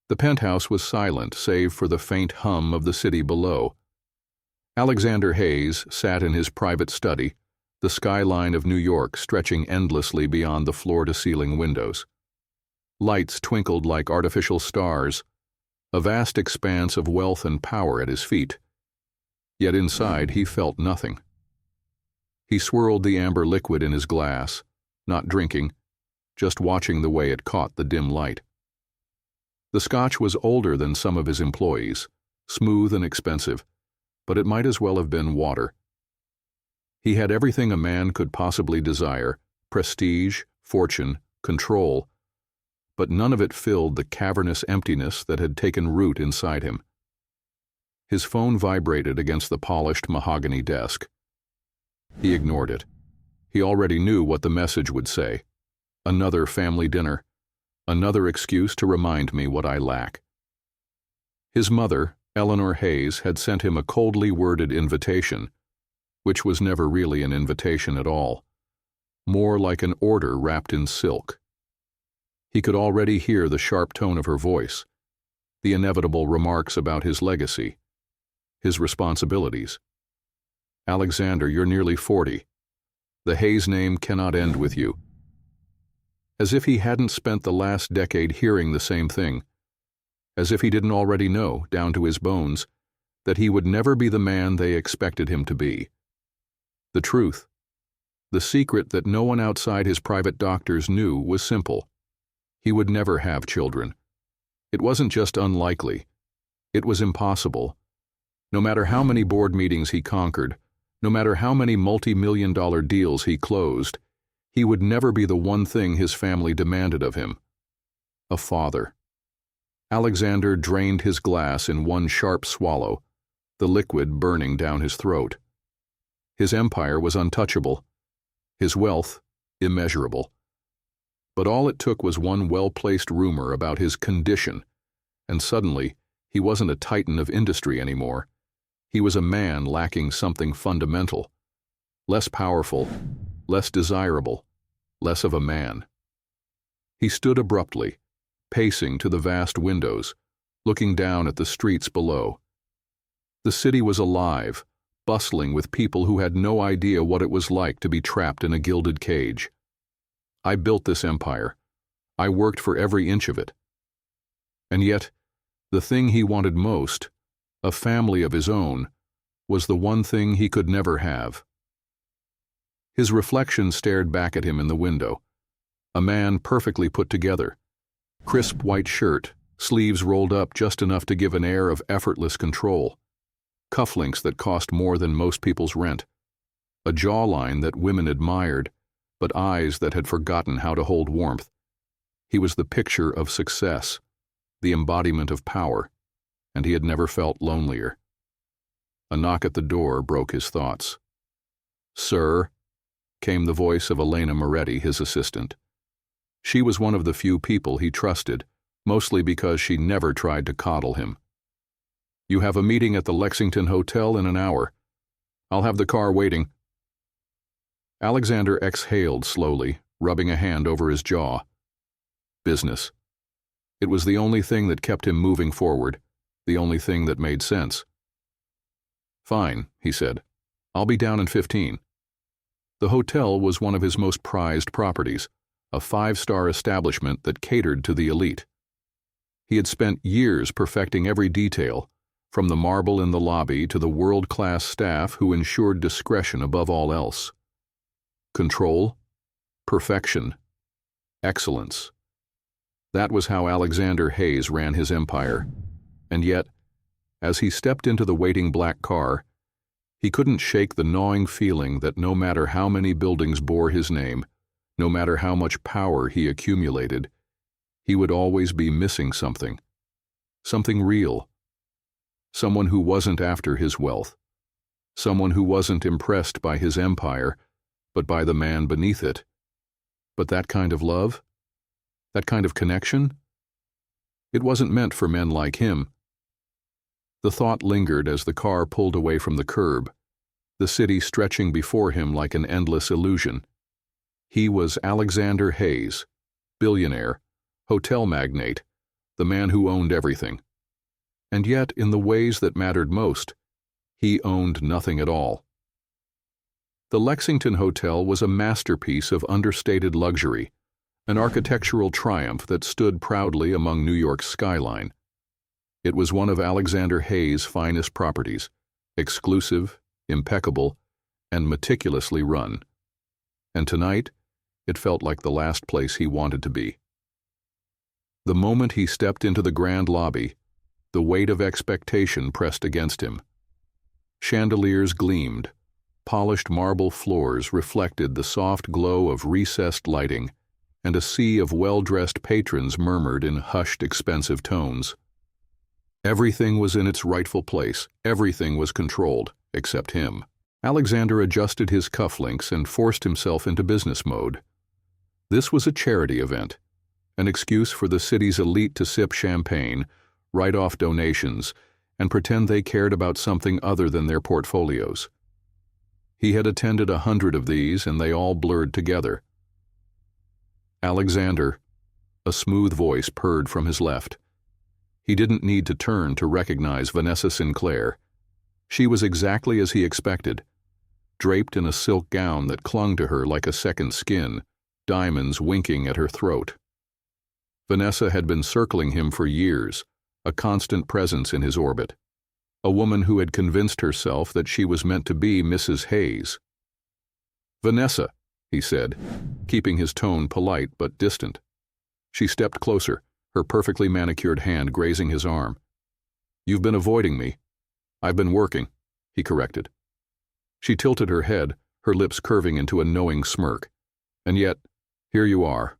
The penthouse was silent save for the faint hum of the city below. Alexander Hayes sat in his private study, the skyline of New York stretching endlessly beyond the floor-to-ceiling windows. Lights twinkled like artificial stars, a vast expanse of wealth and power at his feet. Yet inside he felt nothing. He swirled the amber liquid in his glass, not drinking, just watching the way it caught the dim light. The scotch was older than some of his employees, smooth and expensive, but it might as well have been water. He had everything a man could possibly desire: prestige, fortune, control, but none of it filled the cavernous emptiness that had taken root inside him. His phone vibrated against the polished mahogany desk. He ignored it. He already knew what the message would say. Another family dinner. Another excuse to remind me what I lack. His mother, Eleanor Hayes, had sent him a coldly worded invitation, which was never really an invitation at all, more like an order wrapped in silk. He could already hear the sharp tone of her voice, the inevitable remarks about his legacy, his responsibilities. Alexander, you're nearly 40. The Hayes name cannot end with you. As if he hadn't spent the last decade hearing the same thing. As if he didn't already know, down to his bones, that he would never be the man they expected him to be. The truth, the secret that no one outside his private doctors knew, was simple. He would never have children. It wasn't just unlikely. It was impossible. No matter how many board meetings he conquered, no matter how many multi-million-dollar deals he closed, he would never be the one thing his family demanded of him: a father. Alexander drained his glass in one sharp swallow, the liquid burning down his throat. His empire was untouchable, his wealth immeasurable. But all it took was one well-placed rumor about his condition, and suddenly he wasn't a titan of industry anymore. He was a man lacking something fundamental, less powerful, less desirable, less of a man. He stood abruptly, pacing to the vast windows, looking down at the streets below. The city was alive, bustling with people who had no idea what it was like to be trapped in a gilded cage. I built this empire. I worked for every inch of it. And yet, the thing he wanted most, a family of his own, was the one thing he could never have. His reflection stared back at him in the window. A man perfectly put together. Crisp white shirt, sleeves rolled up just enough to give an air of effortless control. Cufflinks that cost more than most people's rent. A jawline that women admired, but eyes that had forgotten how to hold warmth. He was the picture of success, the embodiment of power, and he had never felt lonelier. A knock at the door broke his thoughts. "Sir," came the voice of Elena Moretti, his assistant. She was one of the few people he trusted, mostly because she never tried to coddle him. "You have a meeting at the Lexington Hotel in an hour. I'll have the car waiting." Alexander exhaled slowly, rubbing a hand over his jaw. Business. It was the only thing that kept him moving forward, the only thing that made sense. "Fine," he said. "I'll be down in 15. The hotel was one of his most prized properties, a 5-star establishment that catered to the elite. He had spent years perfecting every detail, from the marble in the lobby to the world-class staff who ensured discretion above all else. Control, perfection, excellence. That was how Alexander Hayes ran his empire. And yet, as he stepped into the waiting black car, he couldn't shake the gnawing feeling that no matter how many buildings bore his name, no matter how much power he accumulated, he would always be missing something. Something real. Someone who wasn't after his wealth. Someone who wasn't impressed by his empire, but by the man beneath it. But that kind of love? That kind of connection? It wasn't meant for men like him. The thought lingered as the car pulled away from the curb, the city stretching before him like an endless illusion. He was Alexander Hayes, billionaire, hotel magnate, the man who owned everything. And yet, in the ways that mattered most, he owned nothing at all. The Lexington Hotel was a masterpiece of understated luxury, an architectural triumph that stood proudly among New York's skyline. It was one of Alexander Hays' finest properties, exclusive, impeccable, and meticulously run. And tonight, it felt like the last place he wanted to be. The moment he stepped into the grand lobby, the weight of expectation pressed against him. Chandeliers gleamed, polished marble floors reflected the soft glow of recessed lighting, and a sea of well-dressed patrons murmured in hushed, expensive tones. Everything was in its rightful place, everything was controlled, except him. Alexander adjusted his cufflinks and forced himself into business mode. This was a charity event, an excuse for the city's elite to sip champagne, write off donations, and pretend they cared about something other than their portfolios. He had attended 100 of these, and they all blurred together. Alexander, a smooth voice purred from his left. He didn't need to turn to recognize Vanessa Sinclair. She was exactly as he expected, draped in a silk gown that clung to her like a second skin, diamonds winking at her throat. Vanessa had been circling him for years, a constant presence in his orbit, a woman who had convinced herself that she was meant to be Mrs. Hays. "Vanessa," he said, keeping his tone polite but distant. She stepped closer, her perfectly manicured hand grazing his arm. "You've been avoiding me." "I've been working," he corrected. She tilted her head, her lips curving into a knowing smirk. "And yet, here you are,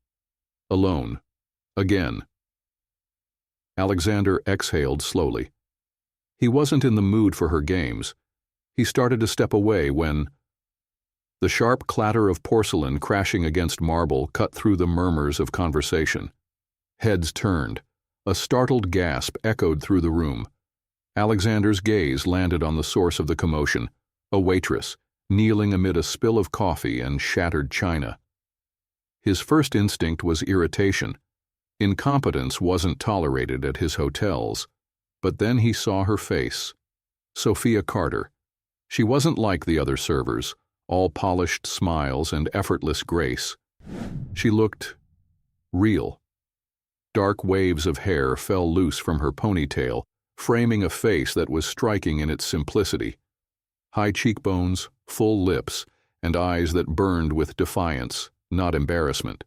alone, again." Alexander exhaled slowly. He wasn't in the mood for her games. He started to step away when the sharp clatter of porcelain crashing against marble cut through the murmurs of conversation. Heads turned. A startled gasp echoed through the room. Alexander's gaze landed on the source of the commotion, a waitress, kneeling amid a spill of coffee and shattered china. His first instinct was irritation. Incompetence wasn't tolerated at his hotels. But then he saw her face. Sophia Carter. She wasn't like the other servers, all polished smiles and effortless grace. She looked real. Dark waves of hair fell loose from her ponytail, framing a face that was striking in its simplicity. High cheekbones, full lips, and eyes that burned with defiance, not embarrassment.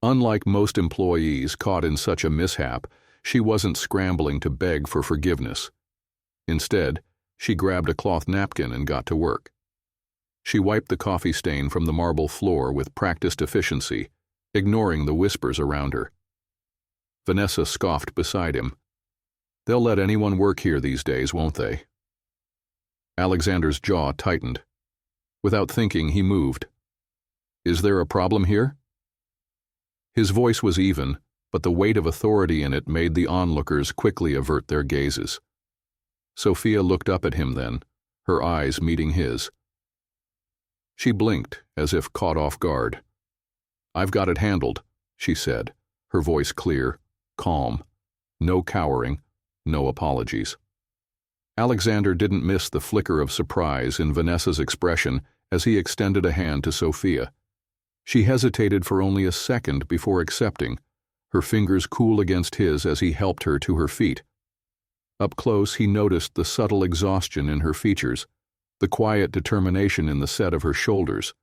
Unlike most employees caught in such a mishap, she wasn't scrambling to beg for forgiveness. Instead, she grabbed a cloth napkin and got to work. She wiped the coffee stain from the marble floor with practiced efficiency, ignoring the whispers around her. Vanessa scoffed beside him. "They'll let anyone work here these days, won't they?" Alexander's jaw tightened. Without thinking, he moved. "Is there a problem here?" His voice was even, but the weight of authority in it made the onlookers quickly avert their gazes. Sophia looked up at him then, her eyes meeting his. She blinked, as if caught off guard. "I've got it handled," she said, her voice clear, calm. No cowering, no apologies. Alexander didn't miss the flicker of surprise in Vanessa's expression as he extended a hand to Sophia. She hesitated for only a second before accepting, her fingers cool against his as he helped her to her feet. Up close, he noticed the subtle exhaustion in her features, the quiet determination in the set of her shoulders.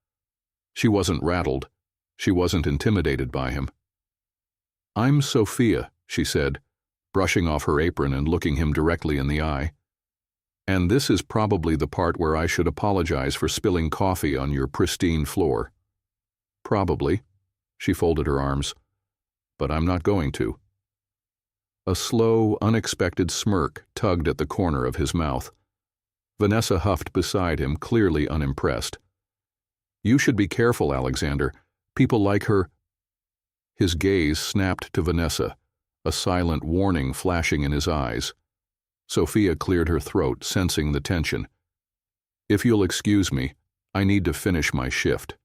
She wasn't rattled. She wasn't intimidated by him. "I'm Sophia," she said, brushing off her apron and looking him directly in the eye. "And this is probably the part where I should apologize for spilling coffee on your pristine floor." "Probably," she folded her arms. "But I'm not going to." A slow, unexpected smirk tugged at the corner of his mouth. Vanessa huffed beside him, clearly unimpressed. "You should be careful, Alexander. People like her." His gaze snapped to Vanessa, a silent warning flashing in his eyes. Sophia cleared her throat, sensing the tension. "If you'll excuse me, I need to finish my shift."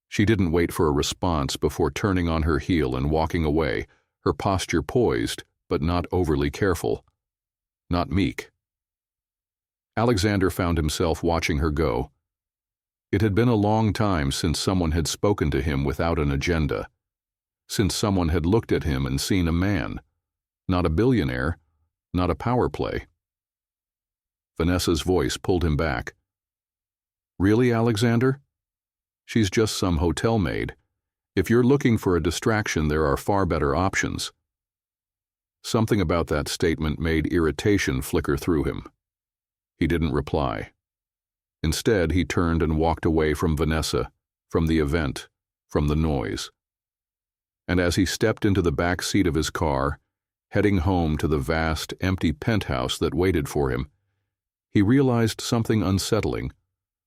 She didn't wait for a response before turning on her heel and walking away, her posture poised, but not overly careful, not meek. Alexander found himself watching her go. It had been a long time since someone had spoken to him without an agenda, since someone had looked at him and seen a man, not a billionaire, not a power play. Vanessa's voice pulled him back. "Really, Alexander? She's just some hotel maid. If you're looking for a distraction, there are far better options." Something about that statement made irritation flicker through him. He didn't reply. Instead, he turned and walked away from Vanessa, from the event, from the noise. And as he stepped into the back seat of his car, heading home to the vast, empty penthouse that waited for him, he realized something unsettling.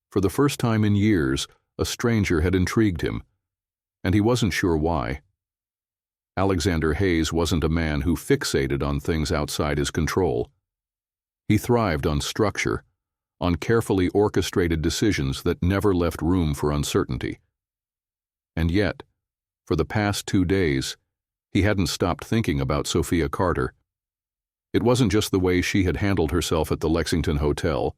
For the first time in years, a stranger had intrigued him, and he wasn't sure why. Alexander Hayes wasn't a man who fixated on things outside his control. He thrived on structure, on carefully orchestrated decisions that never left room for uncertainty. And yet, for the past 2 days, he hadn't stopped thinking about Sophia Carter. It wasn't just the way she had handled herself at the Lexington Hotel,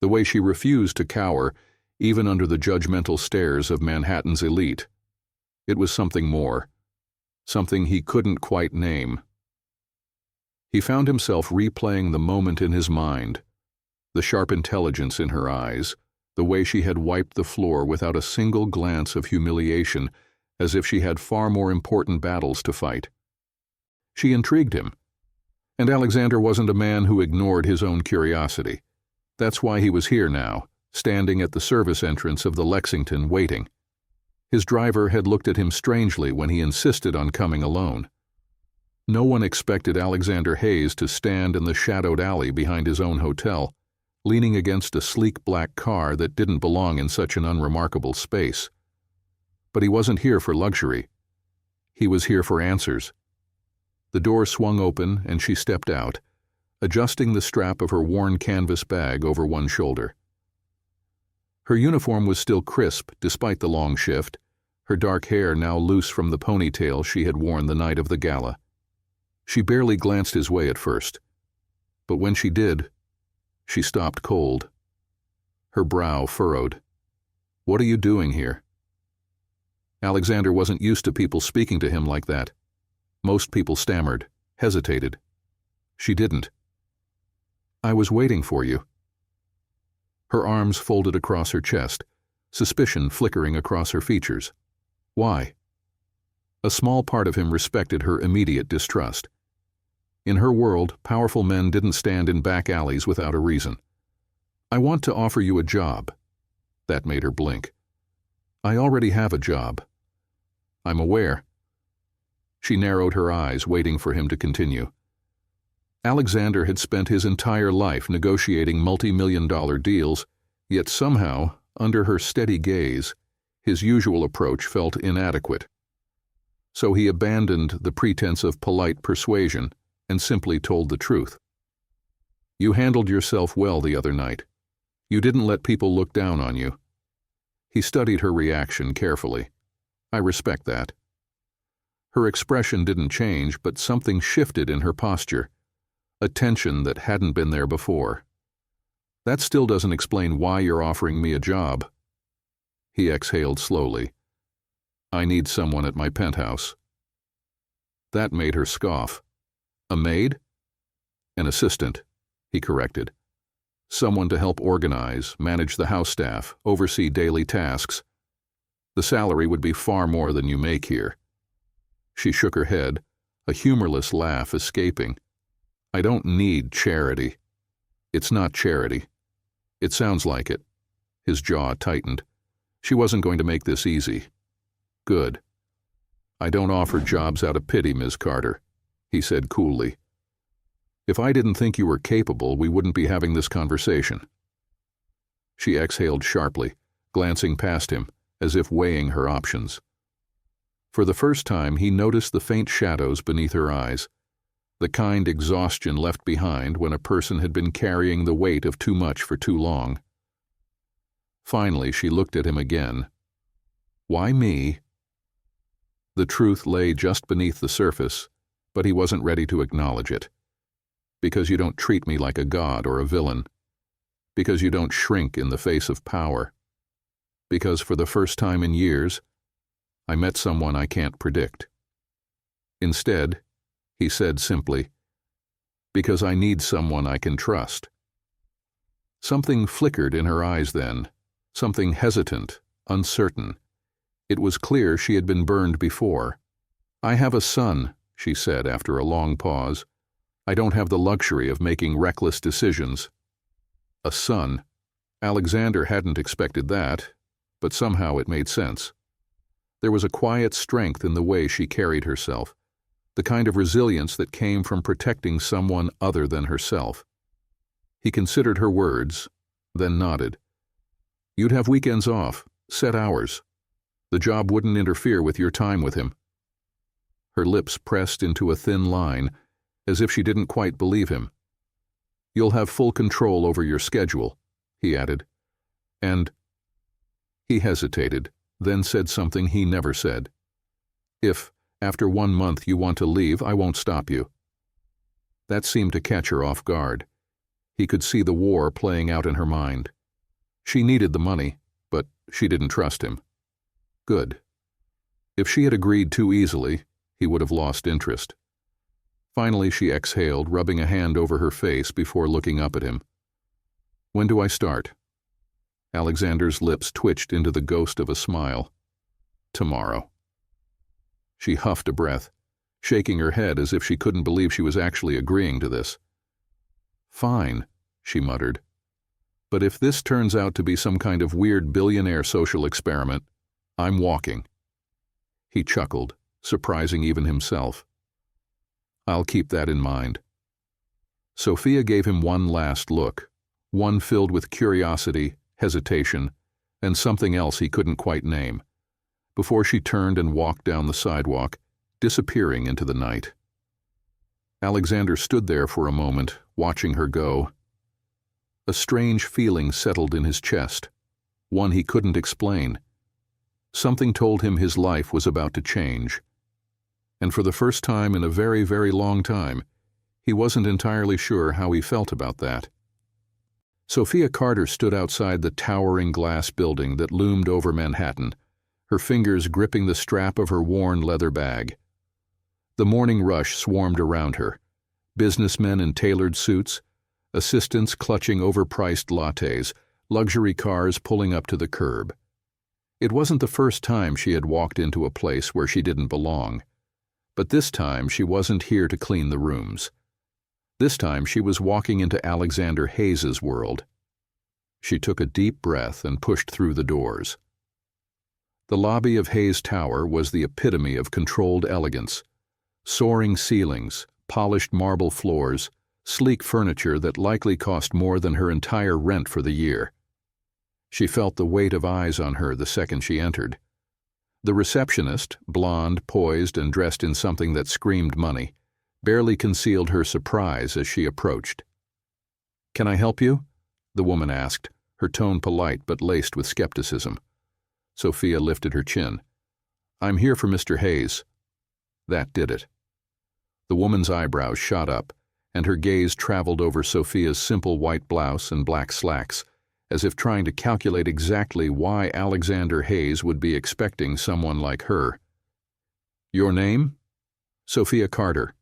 the way she refused to cower even under the judgmental stares of Manhattan's elite. It was something more, something he couldn't quite name. He found himself replaying the moment in his mind, the sharp intelligence in her eyes, the way she had wiped the floor without a single glance of humiliation, as if she had far more important battles to fight. She intrigued him, and Alexander wasn't a man who ignored his own curiosity. That's why he was here now, standing at the service entrance of the Lexington waiting. His driver had looked at him strangely when he insisted on coming alone. No one expected Alexander Hayes to stand in the shadowed alley behind his own hotel, leaning against a sleek black car that didn't belong in such an unremarkable space. But he wasn't here for luxury. He was here for answers. The door swung open and she stepped out, adjusting the strap of her worn canvas bag over one shoulder. Her uniform was still crisp despite the long shift, her dark hair now loose from the ponytail she had worn the night of the gala. She barely glanced his way at first, but when she did, she stopped cold. Her brow furrowed. "What are you doing here?" Alexander wasn't used to people speaking to him like that. Most people stammered, hesitated. She didn't. "I was waiting for you." Her arms folded across her chest, suspicion flickering across her features. Why? A small part of him respected her immediate distrust. In her world, powerful men didn't stand in back alleys without a reason. "I want to offer you a job." That made her blink. "I already have a job." "I'm aware." She narrowed her eyes, waiting for him to continue. Alexander had spent his entire life negotiating multi-million-dollar deals, yet somehow, under her steady gaze, his usual approach felt inadequate. So he abandoned the pretense of polite persuasion and simply told the truth. "You handled yourself well the other night. You didn't let people look down on you." He studied her reaction carefully. "I respect that." Her expression didn't change, but something shifted in her posture, a tension that hadn't been there before. "That still doesn't explain why you're offering me a job." He exhaled slowly. "I need someone at my penthouse." That made her scoff. "A maid?" "An assistant," he corrected. "Someone to help organize, manage the house staff, oversee daily tasks. The salary would be far more than you make here." She shook her head, a humorless laugh escaping. "I don't need charity." "It's not charity." "It sounds like it." His jaw tightened. She wasn't going to make this easy. "Good." "I don't offer jobs out of pity, Ms. Carter," he said coolly. "If I didn't think you were capable, we wouldn't be having this conversation." She exhaled sharply, glancing past him, as if weighing her options. For the first time, he noticed the faint shadows beneath her eyes, the kind exhaustion left behind when a person had been carrying the weight of too much for too long. Finally, she looked at him again. "Why me?" The truth lay just beneath the surface, but he wasn't ready to acknowledge it. Because you don't treat me like a god or a villain. Because you don't shrink in the face of power. Because for the first time in years, I met someone I can't predict. Instead, he said simply, because I need someone I can trust. Something flickered in her eyes then, something hesitant, uncertain. It was clear she had been burned before. I have a son, she said after a long pause. I don't have the luxury of making reckless decisions. A son. Alexander hadn't expected that, but somehow it made sense. There was a quiet strength in the way she carried herself, the kind of resilience that came from protecting someone other than herself. He considered her words, then nodded. You'd have weekends off, set hours. The job wouldn't interfere with your time with him. Her lips pressed into a thin line, as if she didn't quite believe him. You'll have full control over your schedule, he added. And he hesitated, then said something he never said. If, after 1 month, you want to leave, I won't stop you. That seemed to catch her off guard. He could see the war playing out in her mind. She needed the money, but she didn't trust him. Good. If she had agreed too easily, he would have lost interest. Finally, she exhaled, rubbing a hand over her face before looking up at him. When do I start? Alexander's lips twitched into the ghost of a smile. Tomorrow. She huffed a breath, shaking her head as if she couldn't believe she was actually agreeing to this. Fine, she muttered. But if this turns out to be some kind of weird billionaire social experiment, I'm walking. He chuckled, surprising even himself. I'll keep that in mind. Sophia gave him one last look, one filled with curiosity, hesitation, and something else he couldn't quite name, before she turned and walked down the sidewalk, disappearing into the night. Alexander stood there for a moment, watching her go. A strange feeling settled in his chest, one he couldn't explain. Something told him his life was about to change. And for the first time in a very, very long time, he wasn't entirely sure how he felt about that. Sophia Carter stood outside the towering glass building that loomed over Manhattan, her fingers gripping the strap of her worn leather bag. The morning rush swarmed around her, businessmen in tailored suits, assistants clutching overpriced lattes, luxury cars pulling up to the curb. It wasn't the first time she had walked into a place where she didn't belong. But this time she wasn't here to clean the rooms. This time she was walking into Alexander Hayes's world. She took a deep breath and pushed through the doors. The lobby of Hayes Tower was the epitome of controlled elegance. Soaring ceilings, polished marble floors, sleek furniture that likely cost more than her entire rent for the year. She felt the weight of eyes on her the second she entered. The receptionist, blonde, poised, and dressed in something that screamed money, barely concealed her surprise as she approached. "Can I help you?" the woman asked, her tone polite but laced with skepticism. Sophia lifted her chin. "I'm here for Mr. Hayes." That did it. The woman's eyebrows shot up, and her gaze traveled over Sophia's simple white blouse and black slacks, as if trying to calculate exactly why Alexander Hayes would be expecting someone like her. "Your name?" "Sophia Carter."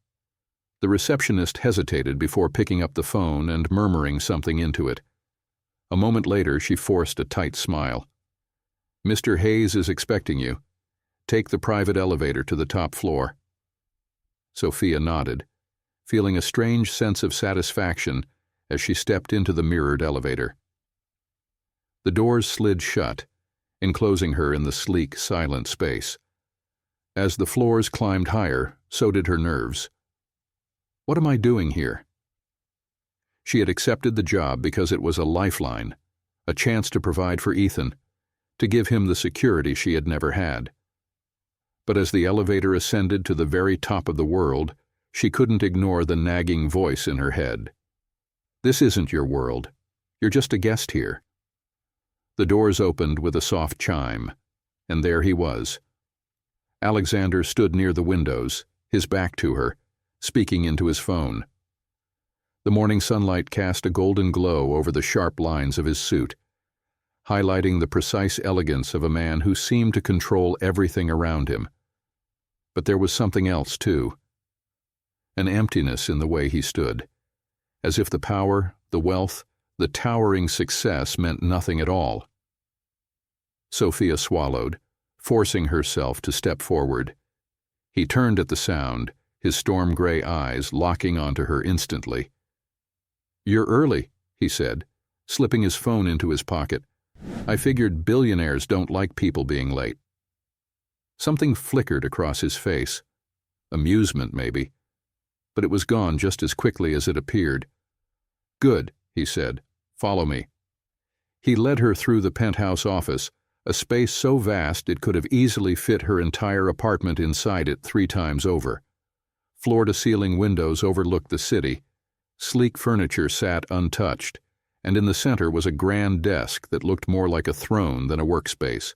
The receptionist hesitated before picking up the phone and murmuring something into it. A moment later, she forced a tight smile. "Mr. Hayes is expecting you. Take the private elevator to the top floor." Sophia nodded, feeling a strange sense of satisfaction as she stepped into the mirrored elevator. The doors slid shut, enclosing her in the sleek, silent space. As the floors climbed higher, so did her nerves. What am I doing here? She had accepted the job because it was a lifeline, a chance to provide for Ethan, to give him the security she had never had. But as the elevator ascended to the very top of the world, she couldn't ignore the nagging voice in her head. "This isn't your world. You're just a guest here." The doors opened with a soft chime, and there he was. Alexander stood near the windows, his back to her, speaking into his phone. The morning sunlight cast a golden glow over the sharp lines of his suit, highlighting the precise elegance of a man who seemed to control everything around him. But there was something else, too. An emptiness in the way he stood, as if the power, the wealth, the towering success meant nothing at all. Sophia swallowed, forcing herself to step forward. He turned at the sound, his storm-gray eyes locking onto her instantly. "You're early," he said, slipping his phone into his pocket. "I figured billionaires don't like people being late." Something flickered across his face. Amusement, maybe. But it was gone just as quickly as it appeared. "Good," he said. "Follow me." He led her through the penthouse office, a space so vast it could have easily fit her entire apartment inside it 3 times over. Floor-to-ceiling windows overlooked the city. Sleek furniture sat untouched, and in the center was a grand desk that looked more like a throne than a workspace.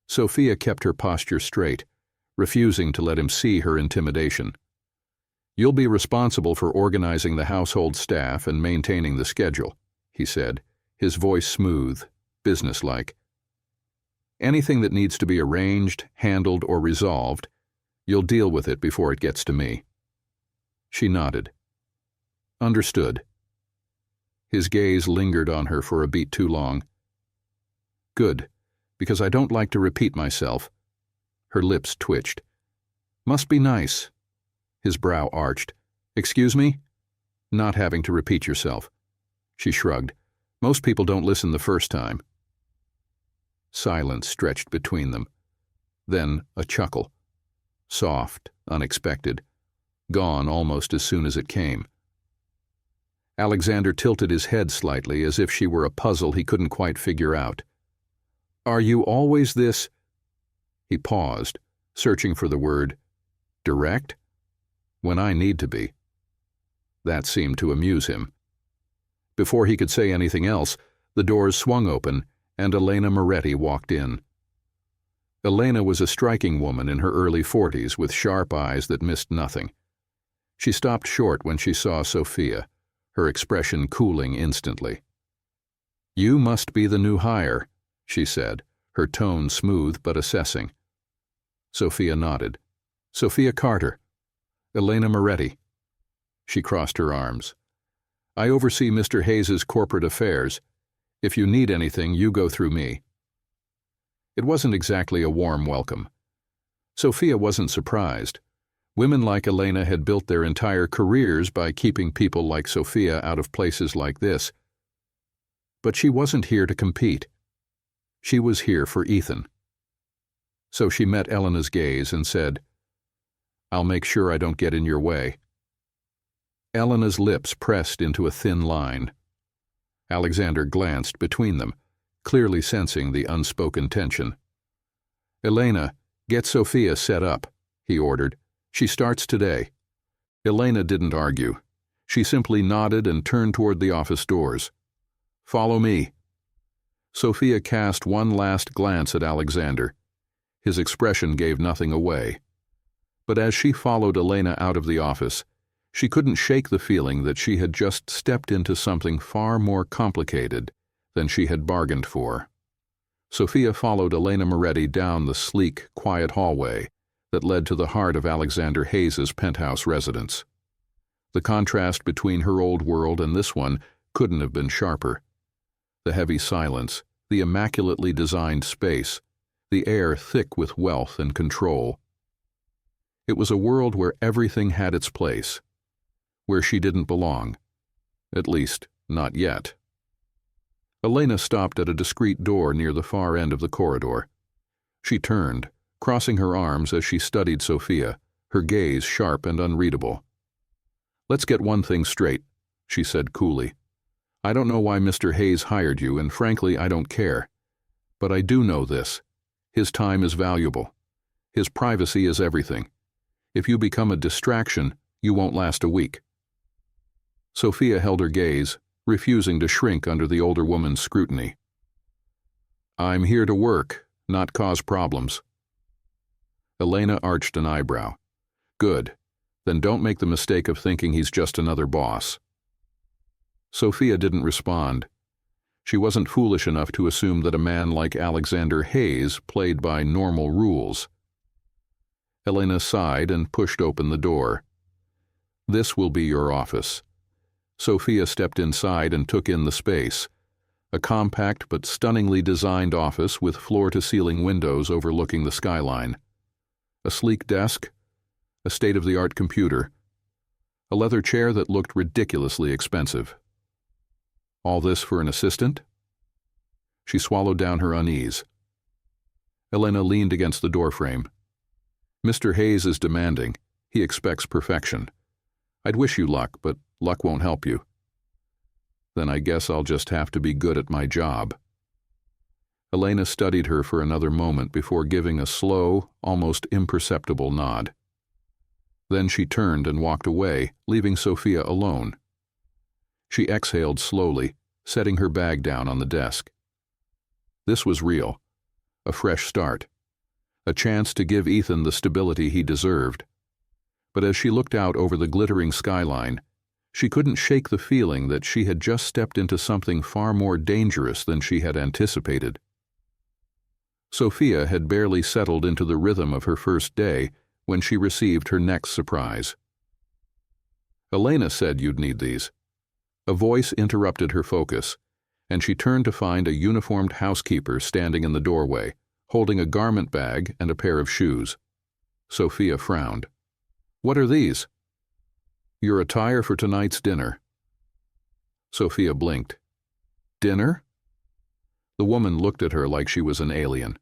Sophia kept her posture straight, refusing to let him see her intimidation. "You'll be responsible for organizing the household staff and maintaining the schedule," he said, his voice smooth, businesslike. "Anything that needs to be arranged, handled, or resolved, you'll deal with it before it gets to me." She nodded. "Understood." His gaze lingered on her for a beat too long. "Good, because I don't like to repeat myself." Her lips twitched. "Must be nice." His brow arched. "Excuse me?" "Not having to repeat yourself." She shrugged. "Most people don't listen the first time." Silence stretched between them. Then a chuckle. Soft, unexpected, gone almost as soon as it came. Alexander tilted his head slightly as if she were a puzzle he couldn't quite figure out. "Are you always this—" He paused, searching for the word, "direct?" "When I need to be." That seemed to amuse him. Before he could say anything else, the doors swung open, and Elena Moretti walked in. Elena was a striking woman in her early 40s with sharp eyes that missed nothing. She stopped short when she saw Sophia, her expression cooling instantly. "You must be the new hire," she said, her tone smooth but assessing. Sophia nodded. "Sophia Carter. Elena Moretti." She crossed her arms. "I oversee Mr. Hayes's corporate affairs. If you need anything, you go through me." It wasn't exactly a warm welcome. Sophia wasn't surprised. Women like Elena had built their entire careers by keeping people like Sophia out of places like this. But she wasn't here to compete. She was here for Ethan. So she met Elena's gaze and said, "I'll make sure I don't get in your way." Elena's lips pressed into a thin line. Alexander glanced between them, clearly sensing the unspoken tension. "Elena, get Sophia set up," he ordered. "She starts today." Elena didn't argue. She simply nodded and turned toward the office doors. "Follow me." Sophia cast one last glance at Alexander. His expression gave nothing away. But as she followed Elena out of the office, she couldn't shake the feeling that she had just stepped into something far more complicated than she had bargained for. Sophia followed Elena Moretti down the sleek, quiet hallway that led to the heart of Alexander Hayes's penthouse residence. The contrast between her old world and this one couldn't have been sharper. The heavy silence, the immaculately designed space, the air thick with wealth and control. It was a world where everything had its place, where she didn't belong. At least, not yet. Elena stopped at a discreet door near the far end of the corridor. She turned, crossing her arms as she studied Sophia, her gaze sharp and unreadable. "Let's get one thing straight," she said coolly. "I don't know why Mr. Hayes hired you, and frankly, I don't care. But I do know this. His time is valuable. His privacy is everything. If you become a distraction, you won't last a week." Sophia held her gaze, refusing to shrink under the older woman's scrutiny. "I'm here to work, not cause problems." Elena arched an eyebrow. "Good. Then don't make the mistake of thinking he's just another boss. Sophia didn't respond. She wasn't foolish enough to assume that a man like Alexander Hayes played by normal rules. Elena sighed and pushed open the door. "This will be your office." Sophia stepped inside and took in the space. A compact but stunningly designed office with floor-to-ceiling windows overlooking the skyline. A sleek desk, a state-of-the-art computer, a leather chair that looked ridiculously expensive. All this for an assistant? She swallowed down her unease. Elena leaned against the doorframe. "Mr. Hayes is demanding. He expects perfection. I'd wish you luck, but luck won't help you." "Then I guess I'll just have to be good at my job." Elena studied her for another moment before giving a slow, almost imperceptible nod. Then she turned and walked away, leaving Sophia alone. She exhaled slowly, setting her bag down on the desk. This was real. A fresh start. A chance to give Ethan the stability he deserved. But as she looked out over the glittering skyline, she couldn't shake the feeling that she had just stepped into something far more dangerous than she had anticipated. Sophia had barely settled into the rhythm of her first day when she received her next surprise. "Elena said you'd need these." A voice interrupted her focus, and she turned to find a uniformed housekeeper standing in the doorway, holding a garment bag and a pair of shoes. Sophia frowned. "What are these?" "Your attire for tonight's dinner." Sophia blinked. "Dinner?" The woman looked at her like she was an alien.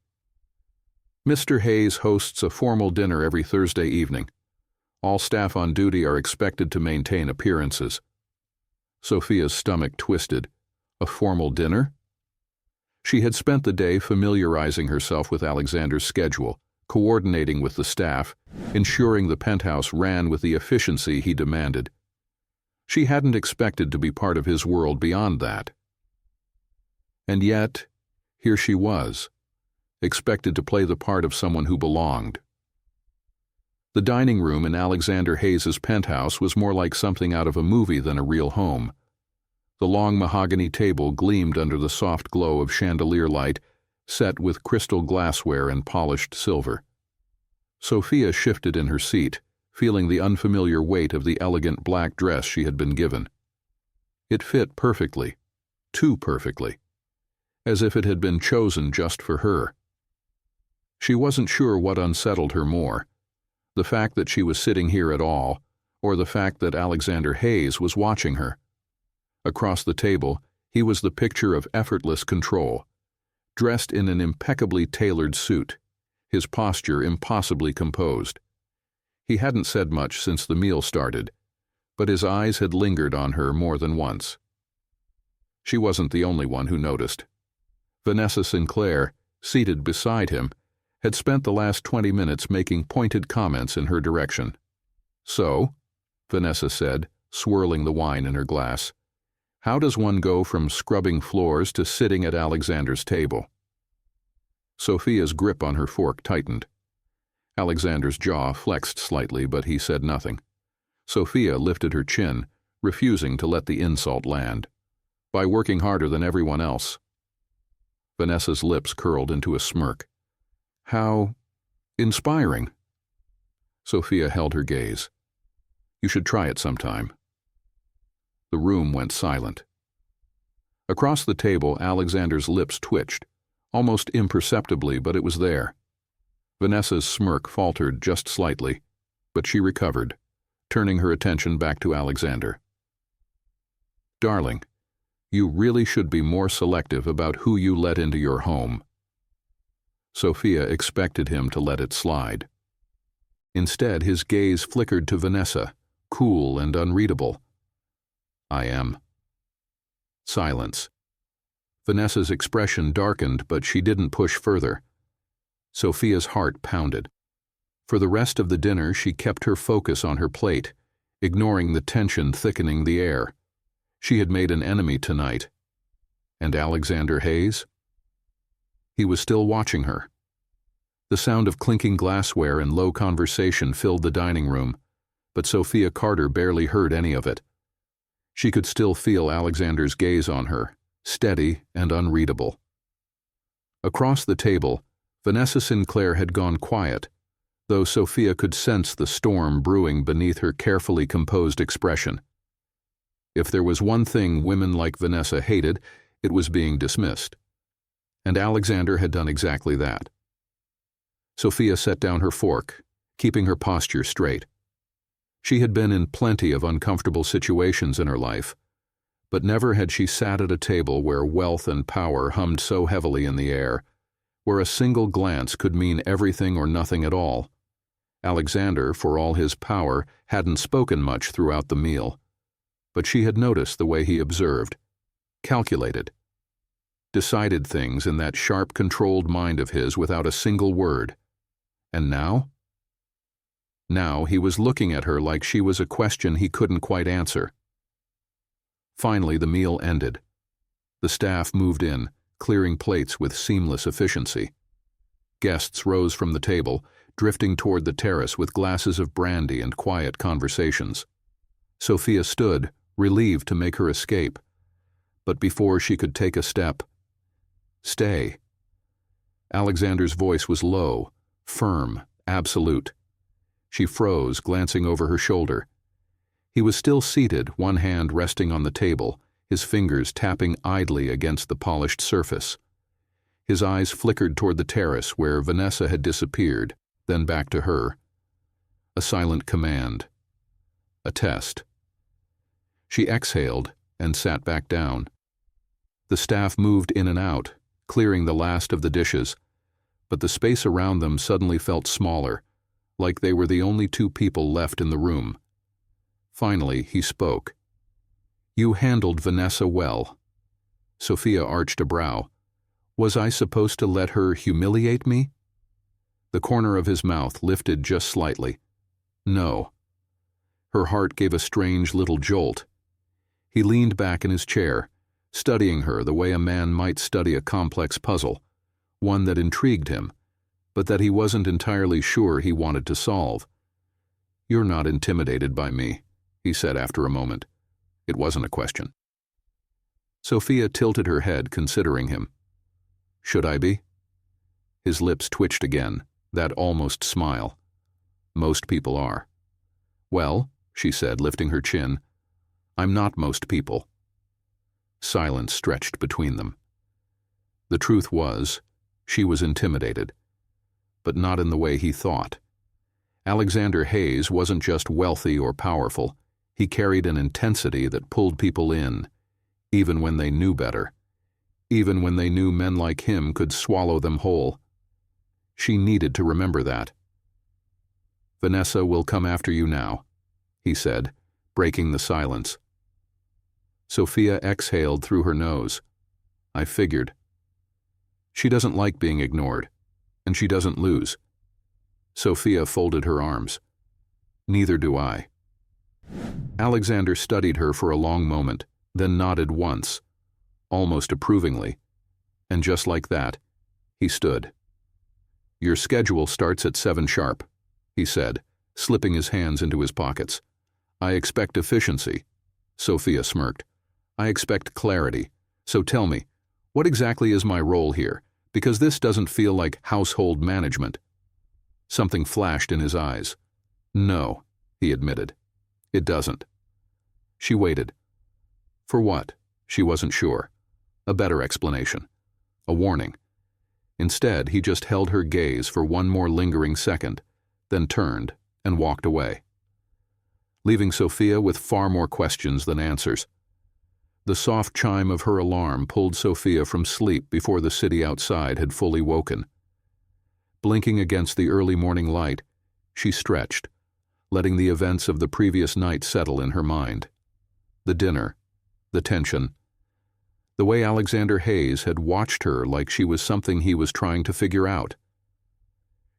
"Mr. Hayes hosts a formal dinner every Thursday evening. All staff on duty are expected to maintain appearances." Sophia's stomach twisted. A formal dinner? She had spent the day familiarizing herself with Alexander's schedule, coordinating with the staff, ensuring the penthouse ran with the efficiency he demanded. She hadn't expected to be part of his world beyond that. And yet, here she was, expected to play the part of someone who belonged. The dining room in Alexander Hayes's penthouse was more like something out of a movie than a real home. The long mahogany table gleamed under the soft glow of chandelier light, set with crystal glassware and polished silver. Sophia shifted in her seat, feeling the unfamiliar weight of the elegant black dress she had been given. It fit perfectly, too perfectly, as if it had been chosen just for her. She wasn't sure what unsettled her more, the fact that she was sitting here at all, or the fact that Alexander Hayes was watching her. Across the table, he was the picture of effortless control, dressed in an impeccably tailored suit, his posture impossibly composed. He hadn't said much since the meal started, but his eyes had lingered on her more than once. She wasn't the only one who noticed. Vanessa Sinclair, seated beside him, had spent the last 20 minutes making pointed comments in her direction. "So," Vanessa said, swirling the wine in her glass, "how does one go from scrubbing floors to sitting at Alexander's table?" Sophia's grip on her fork tightened. Alexander's jaw flexed slightly, but he said nothing. Sophia lifted her chin, refusing to let the insult land. "By working harder than everyone else." Vanessa's lips curled into a smirk. "How inspiring." Sophia held her gaze. "You should try it sometime." The room went silent. Across the table, Alexander's lips twitched, almost imperceptibly, but it was there. Vanessa's smirk faltered just slightly, but she recovered, turning her attention back to Alexander. "Darling, you really should be more selective about who you let into your home." Sophia expected him to let it slide. Instead, his gaze flickered to Vanessa, cool and unreadable. "I am." Silence. Vanessa's expression darkened, but she didn't push further. Sophia's heart pounded. For the rest of the dinner, she kept her focus on her plate, ignoring the tension thickening the air. She had made an enemy tonight. And Alexander Hayes? He was still watching her. The sound of clinking glassware and low conversation filled the dining room, but Sophia Carter barely heard any of it. She could still feel Alexander's gaze on her, steady and unreadable. Across the table, Vanessa Sinclair had gone quiet, though Sophia could sense the storm brewing beneath her carefully composed expression. If there was one thing women like Vanessa hated, it was being dismissed. And Alexander had done exactly that. Sophia set down her fork, keeping her posture straight. She had been in plenty of uncomfortable situations in her life, but never had she sat at a table where wealth and power hummed so heavily in the air, where a single glance could mean everything or nothing at all. Alexander, for all his power, hadn't spoken much throughout the meal, but she had noticed the way he observed, calculated, decided things in that sharp, controlled mind of his without a single word. And now? Now he was looking at her like she was a question he couldn't quite answer. Finally, the meal ended. The staff moved in, clearing plates with seamless efficiency. Guests rose from the table, drifting toward the terrace with glasses of brandy and quiet conversations. Sophia stood, relieved to make her escape. But before she could take a step, "Stay." Alexander's voice was low, firm, absolute. She froze, glancing over her shoulder. He was still seated, one hand resting on the table, his fingers tapping idly against the polished surface. His eyes flickered toward the terrace where Vanessa had disappeared, then back to her. A silent command. A test. She exhaled and sat back down. The staff moved in and out, clearing the last of the dishes, but the space around them suddenly felt smaller, like they were the only two people left in the room. Finally, he spoke. "You handled Vanessa well." Sophia arched a brow. Was I supposed to let her humiliate me? The corner of his mouth lifted just slightly. No. Her heart gave a strange little jolt. He leaned back in his chair, studying her the way a man might study a complex puzzle, one that intrigued him, but that he wasn't entirely sure he wanted to solve. "You're not intimidated by me," he said after a moment. It wasn't a question. Sophia tilted her head, considering him. "Should I be?" His lips twitched again, that almost smile. "Most people are." "Well," she said, lifting her chin, "I'm not most people." Silence stretched between them. The truth was, she was intimidated, but not in the way he thought. Alexander Hayes wasn't just wealthy or powerful. He carried an intensity that pulled people in, even when they knew better, even when they knew men like him could swallow them whole. She needed to remember that. "Vanessa will come after you now," he said, breaking the silence. Sophia exhaled through her nose. "I figured." She doesn't like being ignored, and she doesn't lose. Sophia folded her arms. "Neither do I." Alexander studied her for a long moment, then nodded once, almost approvingly, and just like that, he stood. "Your schedule starts at 7 sharp, he said, slipping his hands into his pockets. "I expect efficiency." Sophia smirked. "I expect clarity. So tell me, what exactly is my role here? Because this doesn't feel like household management." Something flashed in his eyes. "No," he admitted. "It doesn't." She waited. For what? She wasn't sure. A better explanation. A warning. Instead, he just held her gaze for one more lingering second, then turned and walked away, leaving Sophia with far more questions than answers. The soft chime of her alarm pulled Sophia from sleep before the city outside had fully woken. Blinking against the early morning light, she stretched, letting the events of the previous night settle in her mind. The dinner, the tension, the way Alexander Hayes had watched her like she was something he was trying to figure out.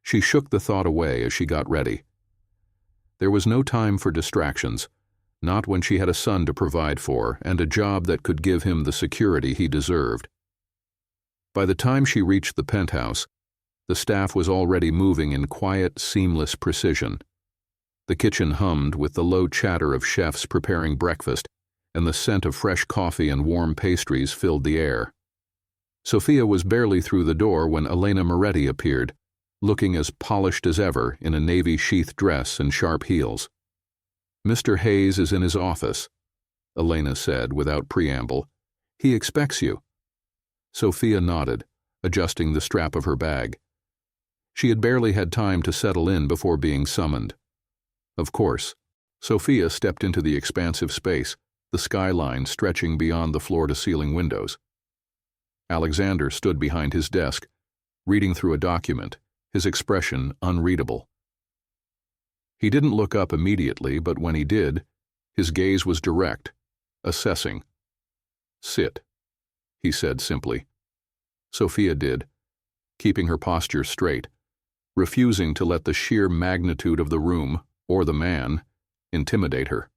She shook the thought away as she got ready. There was no time for distractions, not when she had a son to provide for and a job that could give him the security he deserved. By the time she reached the penthouse, the staff was already moving in quiet, seamless precision. The kitchen hummed with the low chatter of chefs preparing breakfast, and the scent of fresh coffee and warm pastries filled the air. Sophia was barely through the door when Elena Moretti appeared, looking as polished as ever in a navy sheath dress and sharp heels. "Mr. Hayes is in his office," Elena said without preamble. "He expects you." Sophia nodded, adjusting the strap of her bag. She had barely had time to settle in before being summoned. Of course, Sophia stepped into the expansive space, the skyline stretching beyond the floor-to-ceiling windows. Alexander stood behind his desk, reading through a document, his expression unreadable. He didn't look up immediately, but when he did, his gaze was direct, assessing. "Sit," he said simply. Sophia did, keeping her posture straight, refusing to let the sheer magnitude of the room, or the man, intimidate her.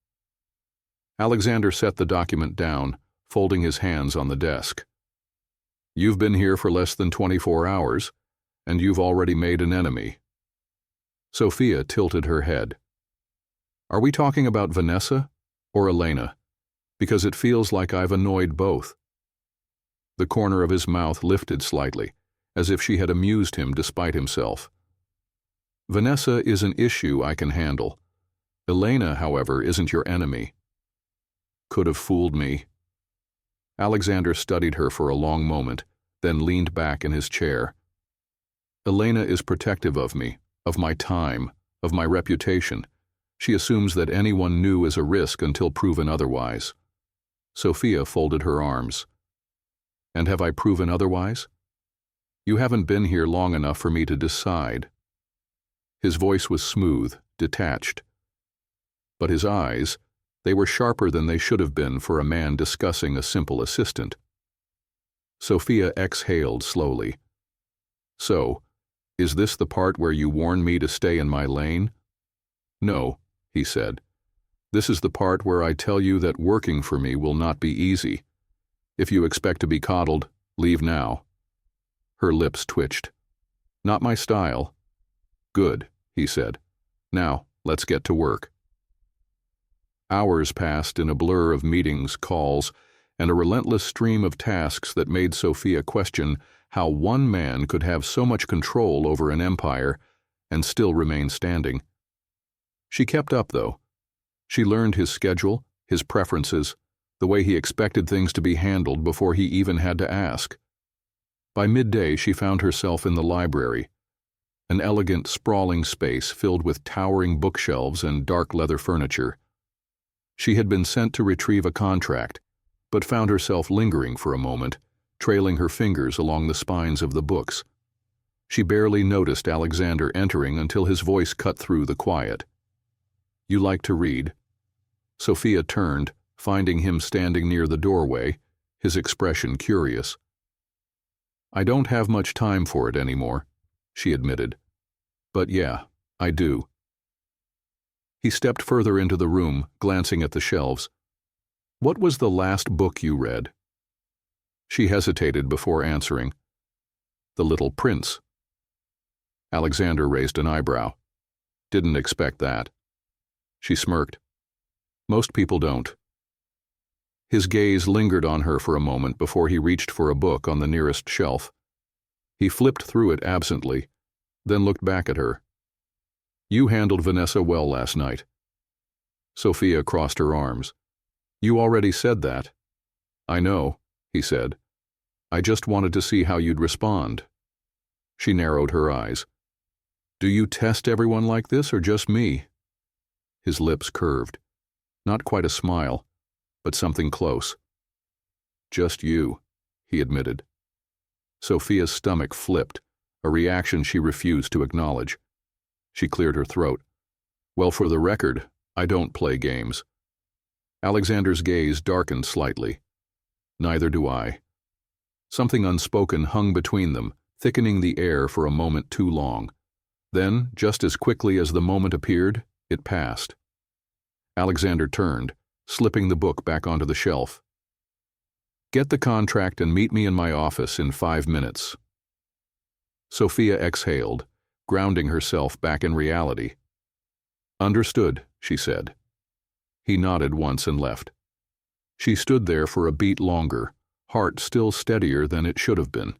Alexander set the document down, folding his hands on the desk. "You've been here for less than 24 hours, and you've already made an enemy." Sophia tilted her head. "Are we talking about Vanessa or Elena? Because it feels like I've annoyed both." The corner of his mouth lifted slightly, as if she had amused him despite himself. "Vanessa is an issue I can handle. Elena, however, isn't your enemy." "Could have fooled me." Alexander studied her for a long moment, then leaned back in his chair. "Elena is protective of me, of my time, of my reputation. She assumes that anyone new is a risk until proven otherwise." Sophia folded her arms. "And have I proven otherwise? You haven't been here long enough for me to decide." His voice was smooth, detached. But his eyes, they were sharper than they should have been for a man discussing a simple assistant. Sophia exhaled slowly. "So, is this the part where you warn me to stay in my lane?" "No," he said. "This is the part where I tell you that working for me will not be easy. If you expect to be coddled, leave now." Her lips twitched. "Not my style." "Good," he said. "Now, let's get to work." Hours passed in a blur of meetings, calls, and a relentless stream of tasks that made Sophia question how one man could have so much control over an empire and still remain standing. She kept up, though. She learned his schedule, his preferences, the way he expected things to be handled before he even had to ask. By midday, she found herself in the library, an elegant, sprawling space filled with towering bookshelves and dark leather furniture. She had been sent to retrieve a contract, but found herself lingering for a moment, trailing her fingers along the spines of the books. She barely noticed Alexander entering until his voice cut through the quiet. "You like to read?" Sophia turned, finding him standing near the doorway, his expression curious. "I don't have much time for it anymore," she admitted. "But yeah, I do." He stepped further into the room, glancing at the shelves. "What was the last book you read?" She hesitated before answering. "The Little Prince." Alexander raised an eyebrow. "Didn't expect that." She smirked. "Most people don't." His gaze lingered on her for a moment before he reached for a book on the nearest shelf. He flipped through it absently, then looked back at her. "You handled Vanessa well last night." Sophia crossed her arms. "You already said that." "I know," he said. "I just wanted to see how you'd respond." She narrowed her eyes. "Do you test everyone like this or just me?" His lips curved. Not quite a smile, but something close. "Just you," he admitted. Sophia's stomach flipped, a reaction she refused to acknowledge. She cleared her throat. "Well, for the record, I don't play games." Alexander's gaze darkened slightly. "Neither do I." Something unspoken hung between them, thickening the air for a moment too long. Then, just as quickly as the moment appeared, it passed. Alexander turned, slipping the book back onto the shelf. "Get the contract and meet me in my office in 5 minutes." Sophia exhaled, grounding herself back in reality. Understood, she said. He nodded once and left. She stood there for a beat longer, heart still steadier than it should have been.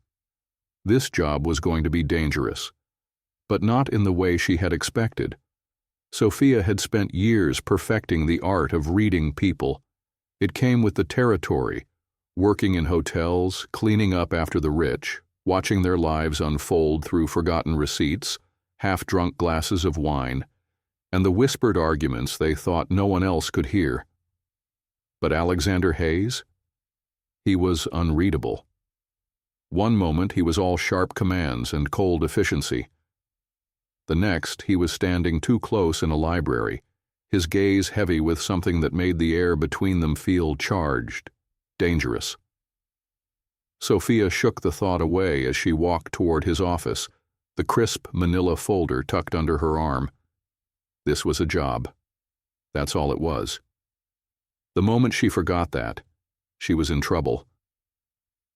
This job was going to be dangerous, but not in the way she had expected. Sophia had spent years perfecting the art of reading people. It came with the territory, working in hotels, cleaning up after the rich, watching their lives unfold through forgotten receipts, half-drunk glasses of wine, and the whispered arguments they thought no one else could hear. But Alexander Hayes? He was unreadable. One moment he was all sharp commands and cold efficiency. The next he was standing too close in a library, his gaze heavy with something that made the air between them feel charged, dangerous. Sophia shook the thought away as she walked toward his office, the crisp manila folder tucked under her arm. This was a job. That's all it was. The moment she forgot that, she was in trouble.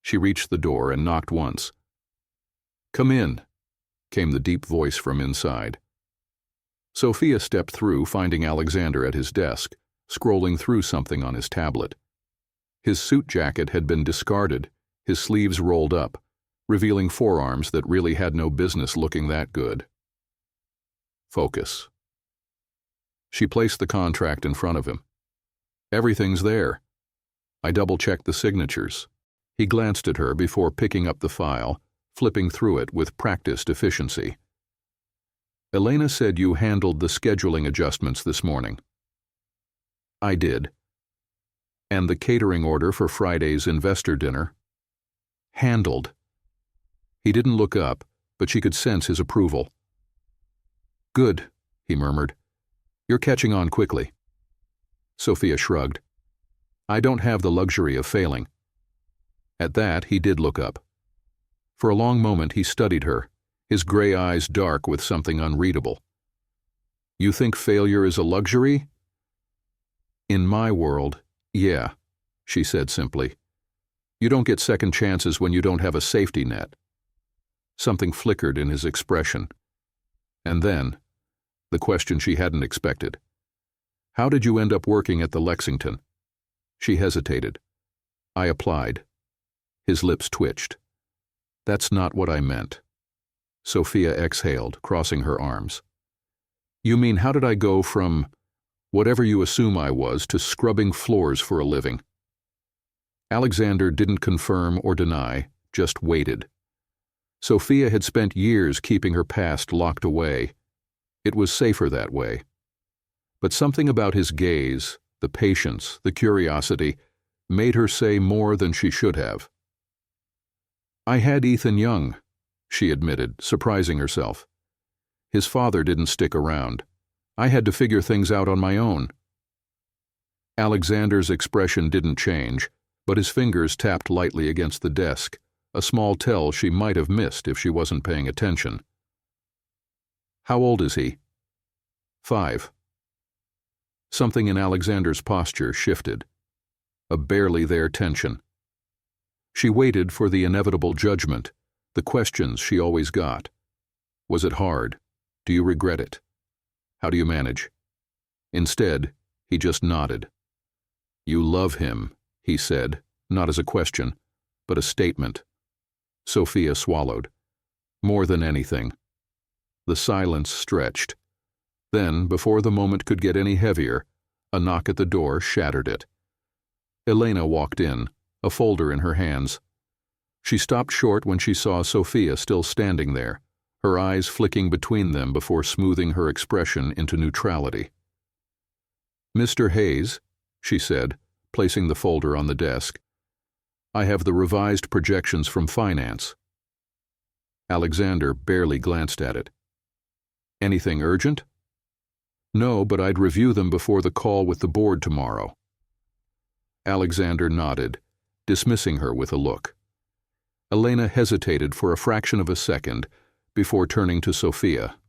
She reached the door and knocked once. "Come in," came the deep voice from inside. Sophia stepped through, finding Alexander at his desk, scrolling through something on his tablet. His suit jacket had been discarded, his sleeves rolled up, revealing forearms that really had no business looking that good. Focus. She placed the contract in front of him. "Everything's there." I double-checked the signatures. He glanced at her before picking up the file, flipping through it with practiced efficiency. "Elena said you handled the scheduling adjustments this morning." "I did." "And the catering order for Friday's investor dinner?" "Handled." He didn't look up, but she could sense his approval. "Good," he murmured. "You're catching on quickly." Sophia shrugged. "I don't have the luxury of failing." At that, he did look up. For a long moment he studied her, his gray eyes dark with something unreadable. "You think failure is a luxury?" "In my world, yeah," she said simply. "You don't get second chances when you don't have a safety net." Something flickered in his expression. And then, the question she hadn't expected. "How did you end up working at the Lexington?" She hesitated. "I applied." His lips twitched. "That's not what I meant." Sophia exhaled, crossing her arms. "You mean, how did I go from whatever you assume I was to scrubbing floors for a living?" Alexander didn't confirm or deny, just waited. Sophia had spent years keeping her past locked away. It was safer that way. But something about his gaze, the patience, the curiosity, made her say more than she should have. "I had Ethan Young," she admitted, surprising herself. "His father didn't stick around. I had to figure things out on my own." Alexander's expression didn't change, but his fingers tapped lightly against the desk, a small tell she might have missed if she wasn't paying attention. "How old is he?" 5. Something in Alexander's posture shifted. A barely there tension. She waited for the inevitable judgment, the questions she always got. Was it hard? Do you regret it? How do you manage? Instead, he just nodded. "You love him," he said, not as a question, but a statement. Sophia swallowed. More than anything. The silence stretched. Then, before the moment could get any heavier, a knock at the door shattered it. Elena walked in, a folder in her hands. She stopped short when she saw Sophia still standing there, her eyes flicking between them before smoothing her expression into neutrality. "Mr. Hayes," she said, placing the folder on the desk. "I have the revised projections from finance." Alexander barely glanced at it. "Anything urgent?" "No, but I'd review them before the call with the board tomorrow." Alexander nodded, dismissing her with a look. Elena hesitated for a fraction of a second before turning to Sophia.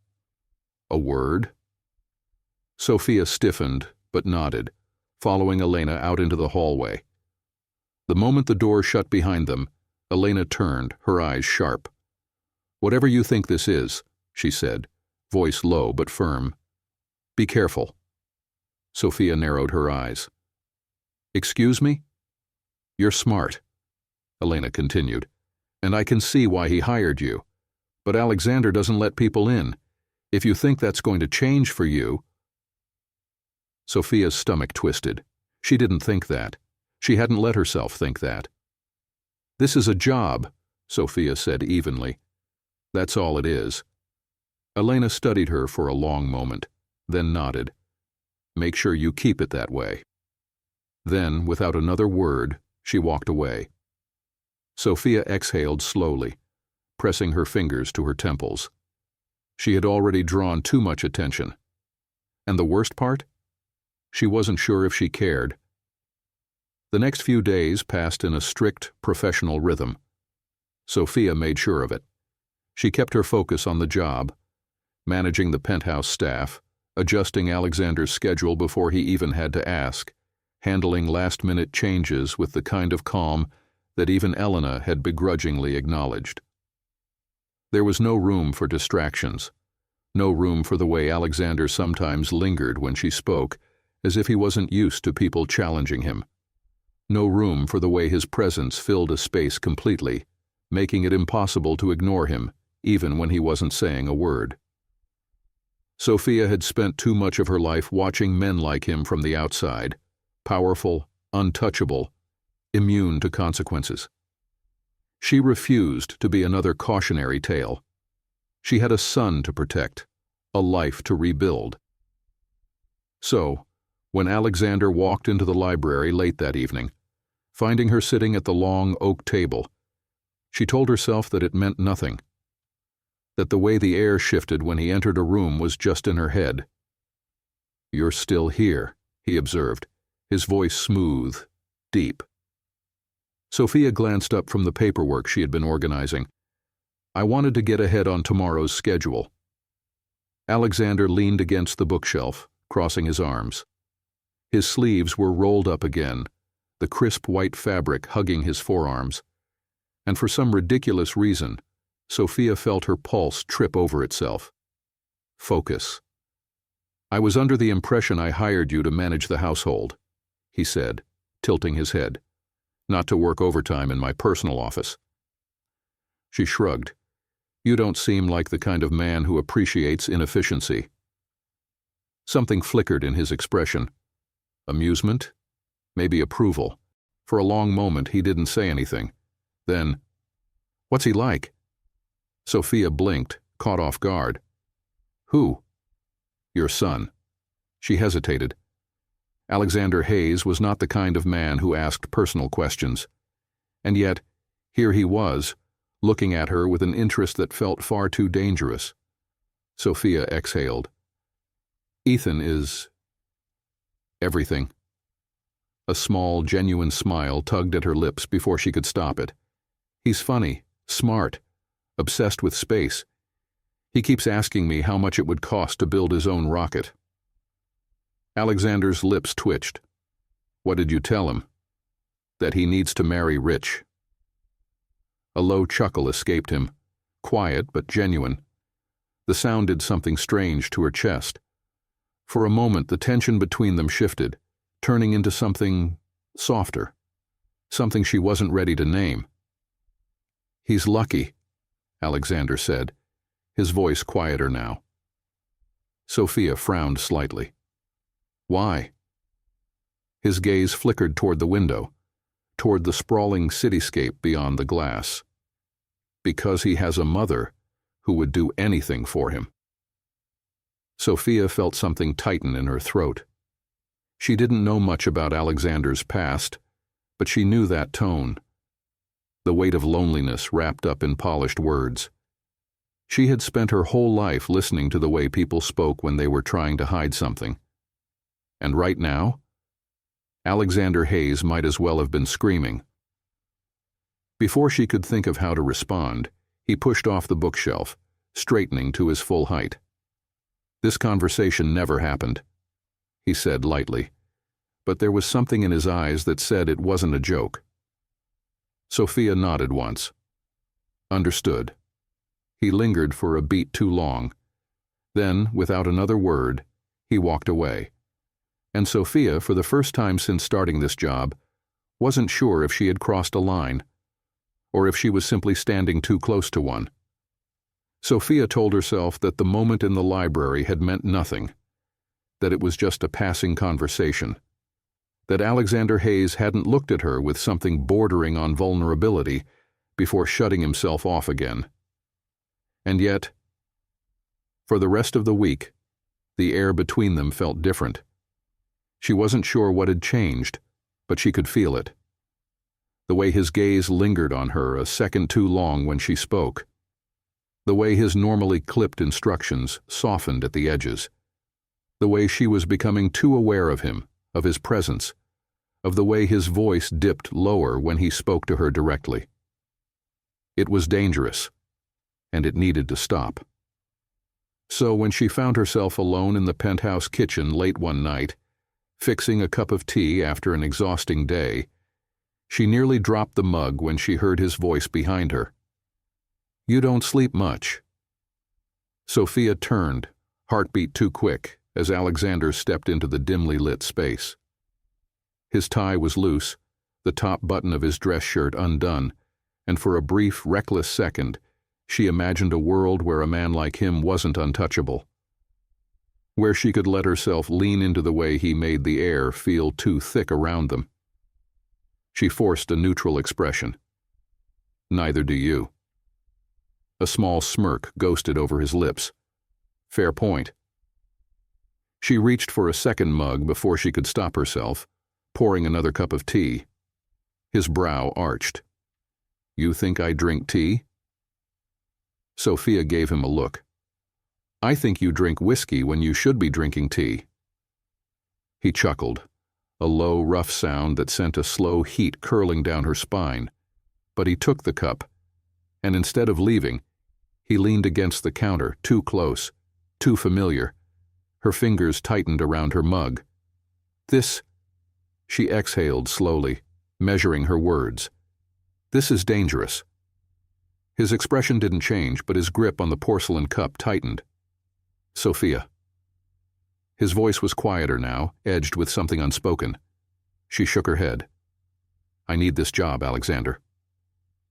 "A word?" Sophia stiffened but nodded, following Elena out into the hallway. The moment the door shut behind them, Elena turned, her eyes sharp. "Whatever you think this is," she said, voice low but firm, Be careful. Sophia narrowed her eyes. Excuse me? You're smart, Elena continued, and I can see why he hired you. But Alexander doesn't let people in. If you think that's going to change for you... Sophia's stomach twisted. She didn't think that. She hadn't let herself think that. This is a job, Sophia said evenly. That's all it is. Elena studied her for a long moment, then nodded. Make sure you keep it that way. Then, without another word, she walked away. Sophia exhaled slowly, pressing her fingers to her temples. She had already drawn too much attention. And the worst part? She wasn't sure if she cared. The next few days passed in a strict, professional rhythm. Sophia made sure of it. She kept her focus on the job, managing the penthouse staff, adjusting Alexander's schedule before he even had to ask, handling last-minute changes with the kind of calm that even Elena had begrudgingly acknowledged. There was no room for distractions, no room for the way Alexander sometimes lingered when she spoke, as if he wasn't used to people challenging him. No room for the way his presence filled a space completely, making it impossible to ignore him, even when he wasn't saying a word. Sophia had spent too much of her life watching men like him from the outside, powerful, untouchable, immune to consequences. She refused to be another cautionary tale. She had a son to protect, a life to rebuild. So, when Alexander walked into the library late that evening, finding her sitting at the long oak table, she told herself that it meant nothing, that the way the air shifted when he entered a room was just in her head. "You're still here," he observed, his voice smooth, deep. Sophia glanced up from the paperwork she had been organizing. "I wanted to get ahead on tomorrow's schedule." Alexander leaned against the bookshelf, crossing his arms. His sleeves were rolled up again, the crisp white fabric hugging his forearms, and for some ridiculous reason, Sophia felt her pulse trip over itself. Focus. "I was under the impression I hired you to manage the household," he said, tilting his head, "not to work overtime in my personal office." She shrugged. "You don't seem like the kind of man who appreciates inefficiency." Something flickered in his expression. Amusement? Maybe approval. For a long moment he didn't say anything. Then, "What's he like?" Sophia blinked, caught off guard. "Who?" "Your son." She hesitated. Alexander Hayes was not the kind of man who asked personal questions. And yet, here he was, looking at her with an interest that felt far too dangerous. Sophia exhaled. "Ethan is... everything." A small, genuine smile tugged at her lips before she could stop it. "He's funny, smart, obsessed with space. He keeps asking me how much it would cost to build his own rocket." Alexander's lips twitched. "What did you tell him?" "That he needs to marry rich." A low chuckle escaped him, quiet but genuine. The sound did something strange to her chest. For a moment the tension between them shifted, turning into something softer, something she wasn't ready to name. "He's lucky," Alexander said, his voice quieter now. Sophia frowned slightly. "Why?" His gaze flickered toward the window, toward the sprawling cityscape beyond the glass. "Because he has a mother who would do anything for him." Sophia felt something tighten in her throat. She didn't know much about Alexander's past, but she knew that tone, the weight of loneliness wrapped up in polished words. She had spent her whole life listening to the way people spoke when they were trying to hide something. And right now, Alexander Hayes might as well have been screaming. Before she could think of how to respond, he pushed off the bookshelf, straightening to his full height. "This conversation never happened," he said lightly, but there was something in his eyes that said it wasn't a joke. Sophia nodded once. Understood. He lingered for a beat too long. Then, without another word, He walked away. And Sophia, for the first time since starting this job, wasn't sure if she had crossed a line, or if she was simply standing too close to one. Sophia told herself that the moment in the library had meant nothing, that it was just a passing conversation, that Alexander Hayes hadn't looked at her with something bordering on vulnerability before shutting himself off again. And yet, for the rest of the week, the air between them felt different. She wasn't sure what had changed, but she could feel it. The way his gaze lingered on her a second too long when she spoke. The way his normally clipped instructions softened at the edges. The way she was becoming too aware of him, of his presence, of the way his voice dipped lower when he spoke to her directly. It was dangerous, and it needed to stop. So when she found herself alone in the penthouse kitchen late one night, fixing a cup of tea after an exhausting day, she nearly dropped the mug when she heard his voice behind her. "You don't sleep much." Sophia turned, heartbeat too quick, as Alexander stepped into the dimly lit space. His tie was loose, the top button of his dress shirt undone, and for a brief, reckless second, she imagined a world where a man like him wasn't untouchable, where she could let herself lean into the way he made the air feel too thick around them. She forced a neutral expression. "Neither do you." A small smirk ghosted over his lips. "Fair point." She reached for a second mug before she could stop herself, pouring another cup of tea. His brow arched. "You think I drink tea?" Sophia gave him a look. "I think you drink whiskey when you should be drinking tea." He chuckled, a low, rough sound that sent a slow heat curling down her spine, but he took the cup, and instead of leaving, he leaned against the counter, too close, too familiar. Her fingers tightened around her mug. "This," she exhaled slowly, measuring her words. "This is dangerous." His expression didn't change, but his grip on the porcelain cup tightened. "Sophia." His voice was quieter now, edged with something unspoken. She shook her head. "I need this job, Alexander."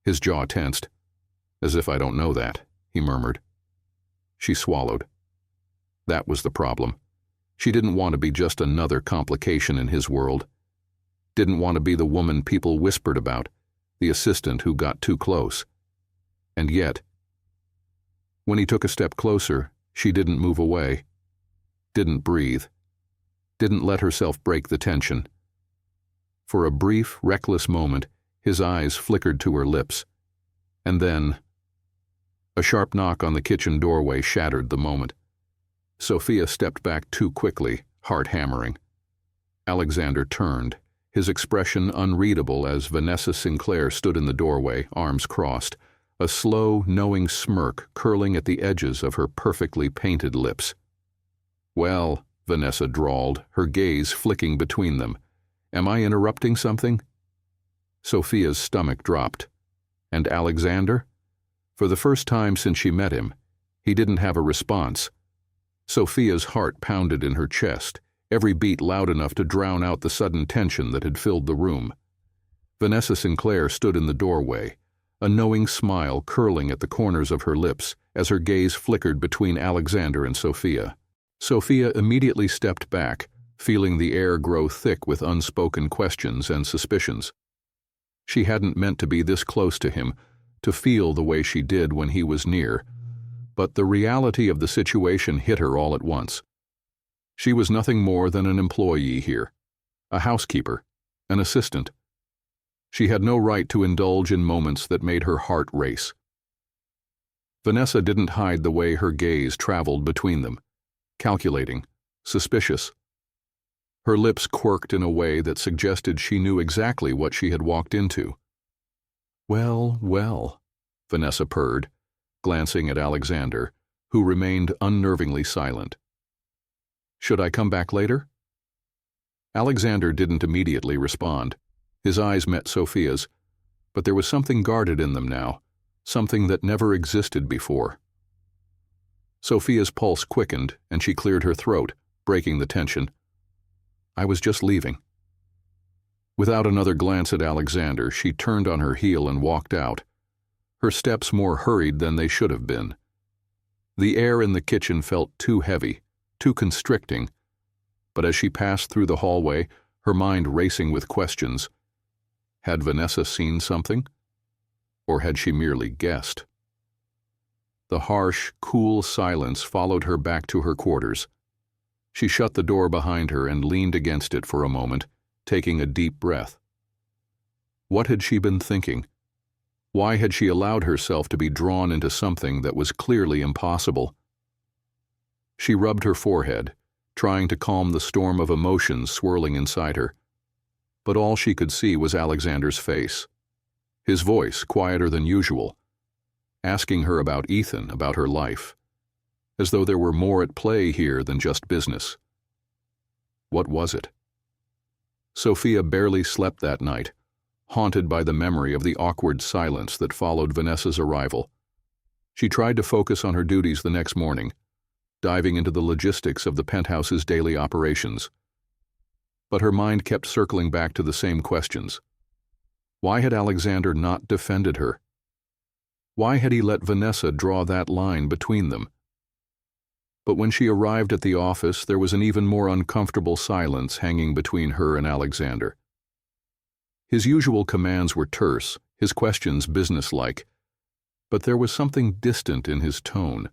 His jaw tensed. "As if I don't know that," he murmured. She swallowed. That was the problem. She didn't want to be just another complication in his world. Didn't want to be the woman people whispered about, the assistant who got too close. And yet, when he took a step closer, she didn't move away, didn't breathe, didn't let herself break the tension. For a brief, reckless moment, his eyes flickered to her lips. And then, a sharp knock on the kitchen doorway shattered the moment. Sophia stepped back too quickly, heart hammering. Alexander turned, his expression unreadable as Vanessa Sinclair stood in the doorway, arms crossed, a slow, knowing smirk curling at the edges of her perfectly painted lips. "Well," Vanessa drawled, her gaze flicking between them, "am I interrupting something?" Sophia's stomach dropped. And Alexander? For the first time since she met him, he didn't have a response. Sophia's heart pounded in her chest, every beat loud enough to drown out the sudden tension that had filled the room. Vanessa Sinclair stood in the doorway, a knowing smile curling at the corners of her lips as her gaze flickered between Alexander and Sophia. Sophia immediately stepped back, feeling the air grow thick with unspoken questions and suspicions. She hadn't meant to be this close to him, to feel the way she did when he was near, but the reality of the situation hit her all at once. She was nothing more than an employee here, a housekeeper, an assistant. She had no right to indulge in moments that made her heart race. Vanessa didn't hide the way her gaze traveled between them, calculating, suspicious. Her lips quirked in a way that suggested she knew exactly what she had walked into. "Well, well," Vanessa purred, glancing at Alexander, who remained unnervingly silent. "Should I come back later?" Alexander didn't immediately respond. His eyes met Sophia's, but there was something guarded in them now, something that never existed before. Sophia's pulse quickened, and she cleared her throat, breaking the tension. "I was just leaving." Without another glance at Alexander, she turned on her heel and walked out, her steps more hurried than they should have been. The air in the kitchen felt too heavy, too constricting, but as she passed through the hallway, her mind racing with questions. Had Vanessa seen something? Or had she merely guessed? The harsh, cool silence followed her back to her quarters. She shut the door behind her and leaned against it for a moment, taking a deep breath. What had she been thinking? Why had she allowed herself to be drawn into something that was clearly impossible? She rubbed her forehead, trying to calm the storm of emotions swirling inside her. But all she could see was Alexander's face. His voice, quieter than usual, asking her about Ethan, about her life, as though there were more at play here than just business. What was it? Sophia barely slept that night, haunted by the memory of the awkward silence that followed Vanessa's arrival. She tried to focus on her duties the next morning, diving into the logistics of the penthouse's daily operations. But her mind kept circling back to the same questions. Why had Alexander not defended her? Why had he let Vanessa draw that line between them? But when she arrived at the office, there was an even more uncomfortable silence hanging between her and Alexander. His usual commands were terse, his questions businesslike, but there was something distant in his tone.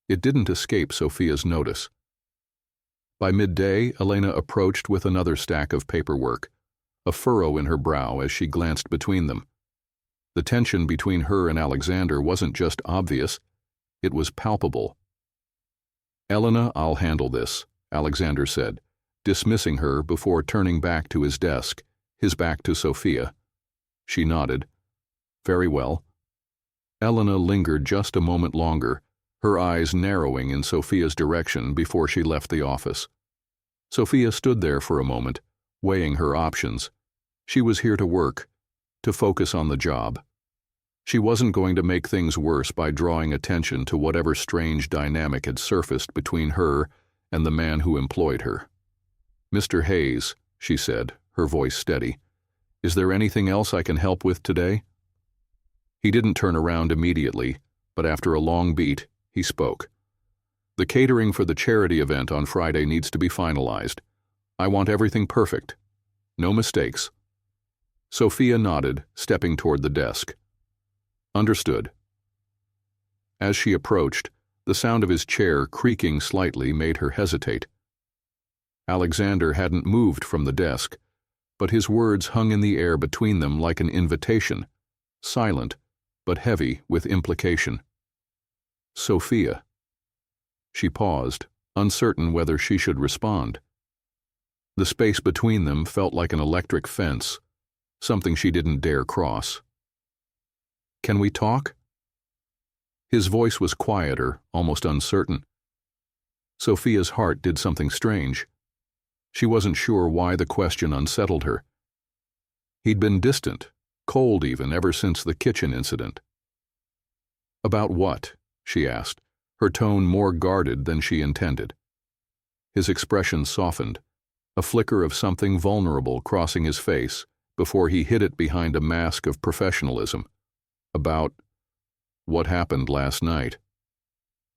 It didn't escape Sophia's notice. By midday, Elena approached with another stack of paperwork, a furrow in her brow as she glanced between them. The tension between her and Alexander wasn't just obvious, it was palpable. "Elena, I'll handle this," Alexander said, dismissing her before turning back to his desk, his back to Sophia. She nodded. "Very well." Elena lingered just a moment longer, her eyes narrowing in Sophia's direction before she left the office. Sophia stood there for a moment, weighing her options. She was here to work, to focus on the job. She wasn't going to make things worse by drawing attention to whatever strange dynamic had surfaced between her and the man who employed her. "Mr. Hayes," she said, her voice steady, "is there anything else I can help with today?" He didn't turn around immediately, but after a long beat, he spoke. "The catering for the charity event on Friday needs to be finalized. I want everything perfect. No mistakes." Sophia nodded, stepping toward the desk. "Understood." As she approached, the sound of his chair creaking slightly made her hesitate. Alexander hadn't moved from the desk, but his words hung in the air between them like an invitation, silent, but heavy with implication. "Sophia." She paused, uncertain whether she should respond. The space between them felt like an electric fence, something she didn't dare cross. "Can we talk?" His voice was quieter, almost uncertain. Sophia's heart did something strange. She wasn't sure why the question unsettled her. He'd been distant, cold even, ever since the kitchen incident. "About what?" she asked, her tone more guarded than she intended. His expression softened, a flicker of something vulnerable crossing his face before he hid it behind a mask of professionalism. "About what happened last night."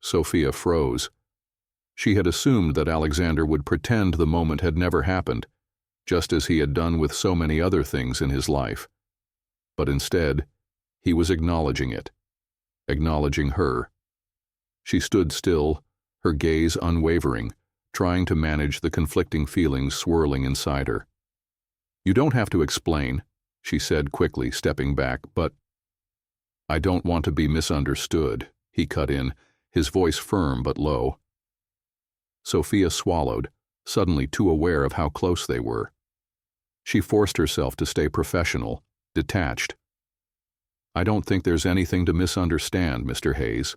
Sophia froze. She had assumed that Alexander would pretend the moment had never happened, just as he had done with so many other things in his life. But instead, he was acknowledging it, acknowledging her. She stood still, her gaze unwavering, trying to manage the conflicting feelings swirling inside her. "You don't have to explain," she said quickly, stepping back, "but—" "I don't want to be misunderstood," he cut in, his voice firm but low. Sophia swallowed, suddenly too aware of how close they were. She forced herself to stay professional, detached. "I don't think there's anything to misunderstand, Mr. Hayes."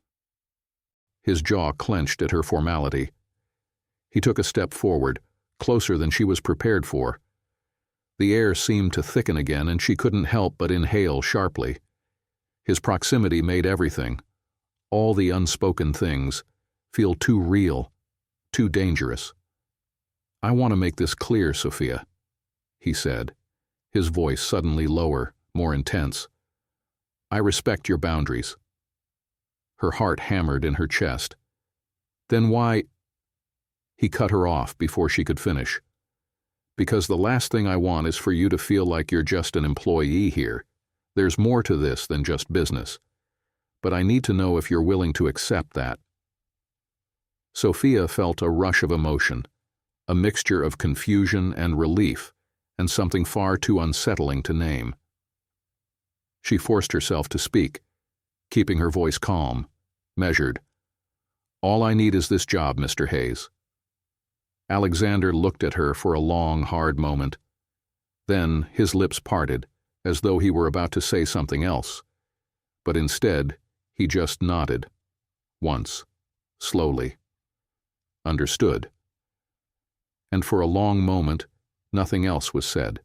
His jaw clenched at her formality. He took a step forward, closer than she was prepared for. The air seemed to thicken again, and she couldn't help but inhale sharply. His proximity made everything, all the unspoken things, feel too real, too dangerous. I want to make this clear, Sophia, he said, his voice suddenly lower, more intense. I respect your boundaries. Her heart hammered in her chest. Then why? He cut her off before she could finish. Because the last thing I want is for you to feel like you're just an employee here. There's more to this than just business. But I need to know if you're willing to accept that. Sophia felt a rush of emotion, a mixture of confusion and relief, and something far too unsettling to name. She forced herself to speak, keeping her voice calm, measured. All I need is this job, Mr. Hayes. Alexander looked at her for a long, hard moment. Then his lips parted, as though he were about to say something else. But instead, he just nodded. Once, slowly. Understood. And for a long moment, nothing else was said.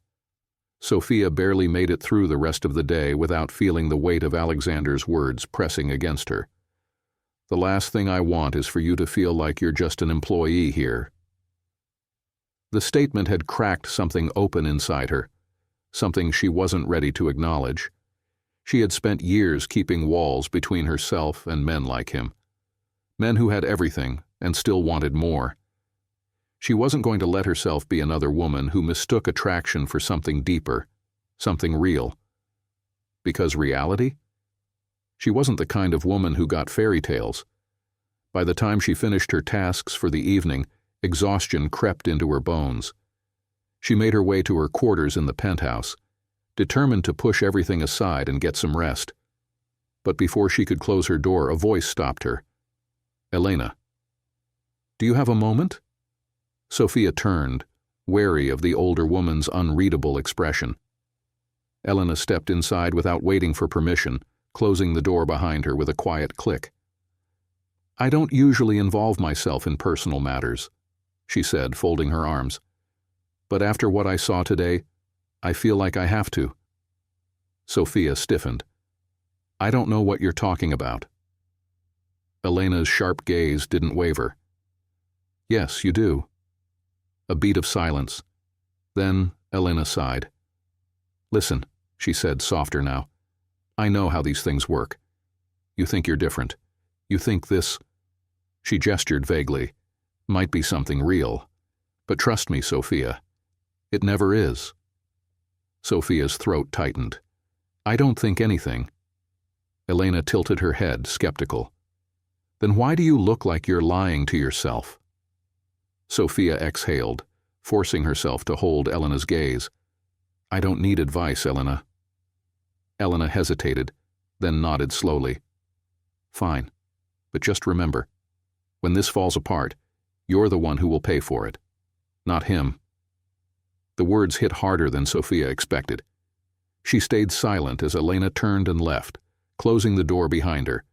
Sophia barely made it through the rest of the day without feeling the weight of Alexander's words pressing against her. The last thing I want is for you to feel like you're just an employee here. The statement had cracked something open inside her, something she wasn't ready to acknowledge. She had spent years keeping walls between herself and men like him. Men who had everything and still wanted more. She wasn't going to let herself be another woman who mistook attraction for something deeper, something real. Because reality? She wasn't the kind of woman who got fairy tales. By the time she finished her tasks for the evening, exhaustion crept into her bones. She made her way to her quarters in the penthouse, determined to push everything aside and get some rest. But before she could close her door, a voice stopped her. Elena. Do you have a moment? Sophia turned, wary of the older woman's unreadable expression. Elena stepped inside without waiting for permission, closing the door behind her with a quiet click. I don't usually involve myself in personal matters, she said, folding her arms. But after what I saw today, I feel like I have to. Sophia stiffened. I don't know what you're talking about. Elena's sharp gaze didn't waver. Yes, you do. A beat of silence. Then Elena sighed. Listen, she said, softer now. I know how these things work. You think you're different. You think this, she gestured vaguely, might be something real. But trust me, Sophia, it never is. Sophia's throat tightened. I don't think anything. Elena tilted her head, skeptical. Then why do you look like you're lying to yourself? Sophia exhaled, forcing herself to hold Elena's gaze. I don't need advice, Elena. Elena hesitated, then nodded slowly. Fine, but just remember, when this falls apart, you're the one who will pay for it, not him. The words hit harder than Sophia expected. She stayed silent as Elena turned and left, closing the door behind her.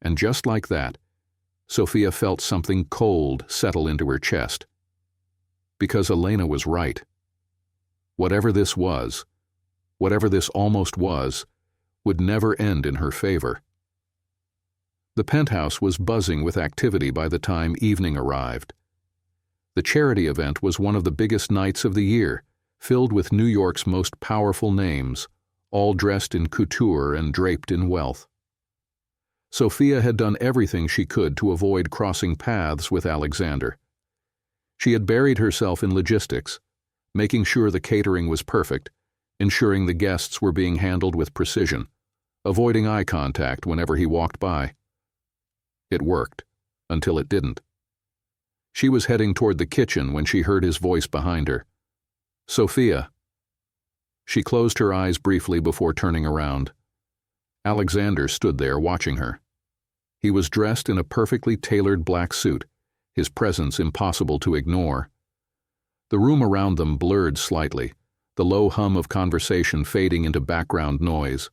And just like that, Sophia felt something cold settle into her chest. Because Elena was right. Whatever this was, whatever this almost was, would never end in her favor. The penthouse was buzzing with activity by the time evening arrived. The charity event was one of the biggest nights of the year, filled with New York's most powerful names, all dressed in couture and draped in wealth. Sophia had done everything she could to avoid crossing paths with Alexander. She had buried herself in logistics, making sure the catering was perfect, ensuring the guests were being handled with precision, avoiding eye contact whenever he walked by. It worked, until it didn't. She was heading toward the kitchen when she heard his voice behind her. Sophia. She closed her eyes briefly before turning around. Alexander stood there watching her. He was dressed in a perfectly tailored black suit, his presence impossible to ignore. The room around them blurred slightly, the low hum of conversation fading into background noise.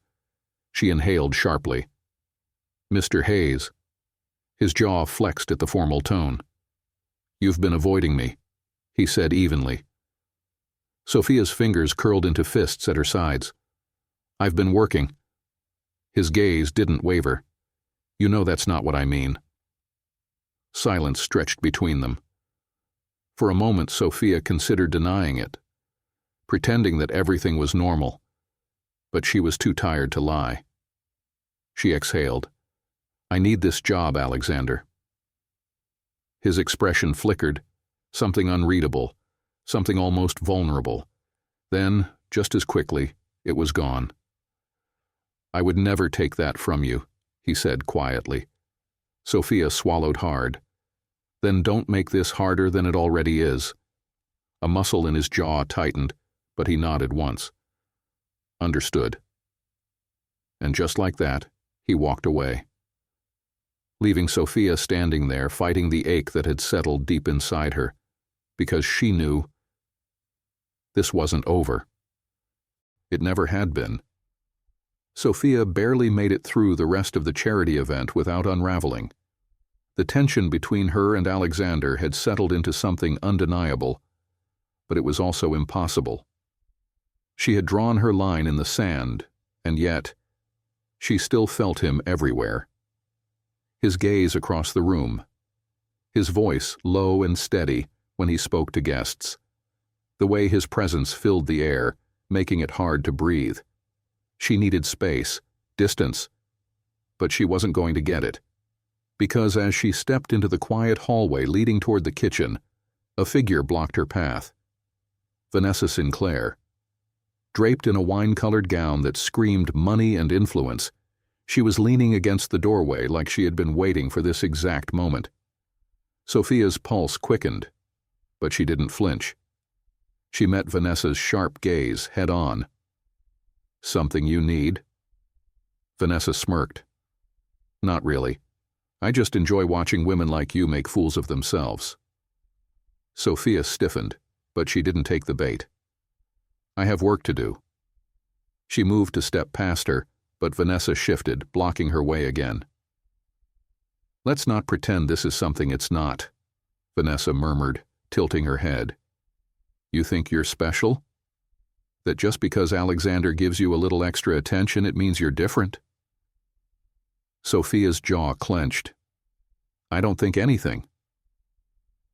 She inhaled sharply. Mr. Hayes. His jaw flexed at the formal tone. You've been avoiding me, he said evenly. Sophia's fingers curled into fists at her sides. I've been working. His gaze didn't waver. You know that's not what I mean. Silence stretched between them. For a moment, Sophia considered denying it, pretending that everything was normal, but she was too tired to lie. She exhaled. "I need this job, Alexander." His expression flickered, something unreadable, something almost vulnerable. Then, just as quickly, it was gone. "I would never take that from you," he said quietly. Sophia swallowed hard. "Then don't make this harder than it already is." A muscle in his jaw tightened, but he nodded once. "Understood." And just like that, he walked away, leaving Sophia standing there fighting the ache that had settled deep inside her, because she knew this wasn't over. It never had been. Sophia barely made it through the rest of the charity event without unraveling. The tension between her and Alexander had settled into something undeniable, but it was also impossible. She had drawn her line in the sand, and yet she still felt him everywhere. His gaze across the room, his voice low and steady when he spoke to guests, the way his presence filled the air, making it hard to breathe. She needed space, distance, but she wasn't going to get it, because as she stepped into the quiet hallway leading toward the kitchen, a figure blocked her path. Vanessa Sinclair. Draped in a wine-colored gown that screamed money and influence, she was leaning against the doorway like she had been waiting for this exact moment. Sophia's pulse quickened, but she didn't flinch. She met Vanessa's sharp gaze head-on. "Something you need?" Vanessa smirked. "Not really. I just enjoy watching women like you make fools of themselves." Sophia stiffened, but she didn't take the bait. "I have work to do." She moved to step past her, but Vanessa shifted, blocking her way again. "Let's not pretend this is something it's not," Vanessa murmured, tilting her head. "You think you're special? That just because Alexander gives you a little extra attention, it means you're different?" Sophia's jaw clenched. "I don't think anything."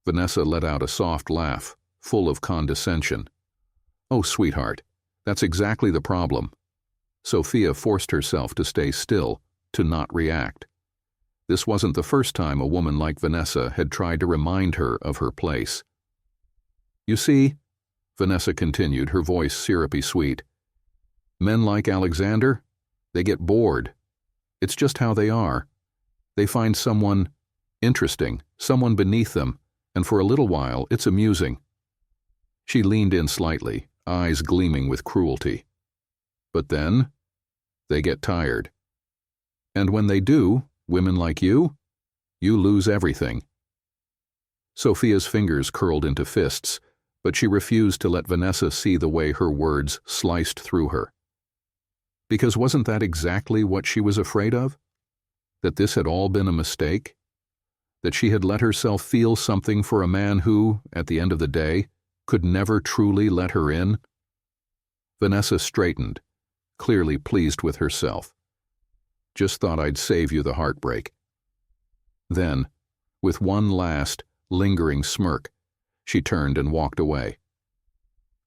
Vanessa let out a soft laugh, full of condescension. "Oh, sweetheart, that's exactly the problem." Sophia forced herself to stay still, to not react. This wasn't the first time a woman like Vanessa had tried to remind her of her place. "You see," Vanessa continued, her voice syrupy sweet, "men like Alexander, they get bored. It's just how they are. They find someone interesting, someone beneath them, and for a little while it's amusing." She leaned in slightly, eyes gleaming with cruelty. "But then, they get tired. And when they do, women like you lose everything." Sophia's fingers curled into fists, but she refused to let Vanessa see the way her words sliced through her. Because wasn't that exactly what she was afraid of? That this had all been a mistake? That she had let herself feel something for a man who, at the end of the day, could never truly let her in? Vanessa straightened, clearly pleased with herself. "Just thought I'd save you the heartbreak." Then, with one last, lingering smirk, she turned and walked away.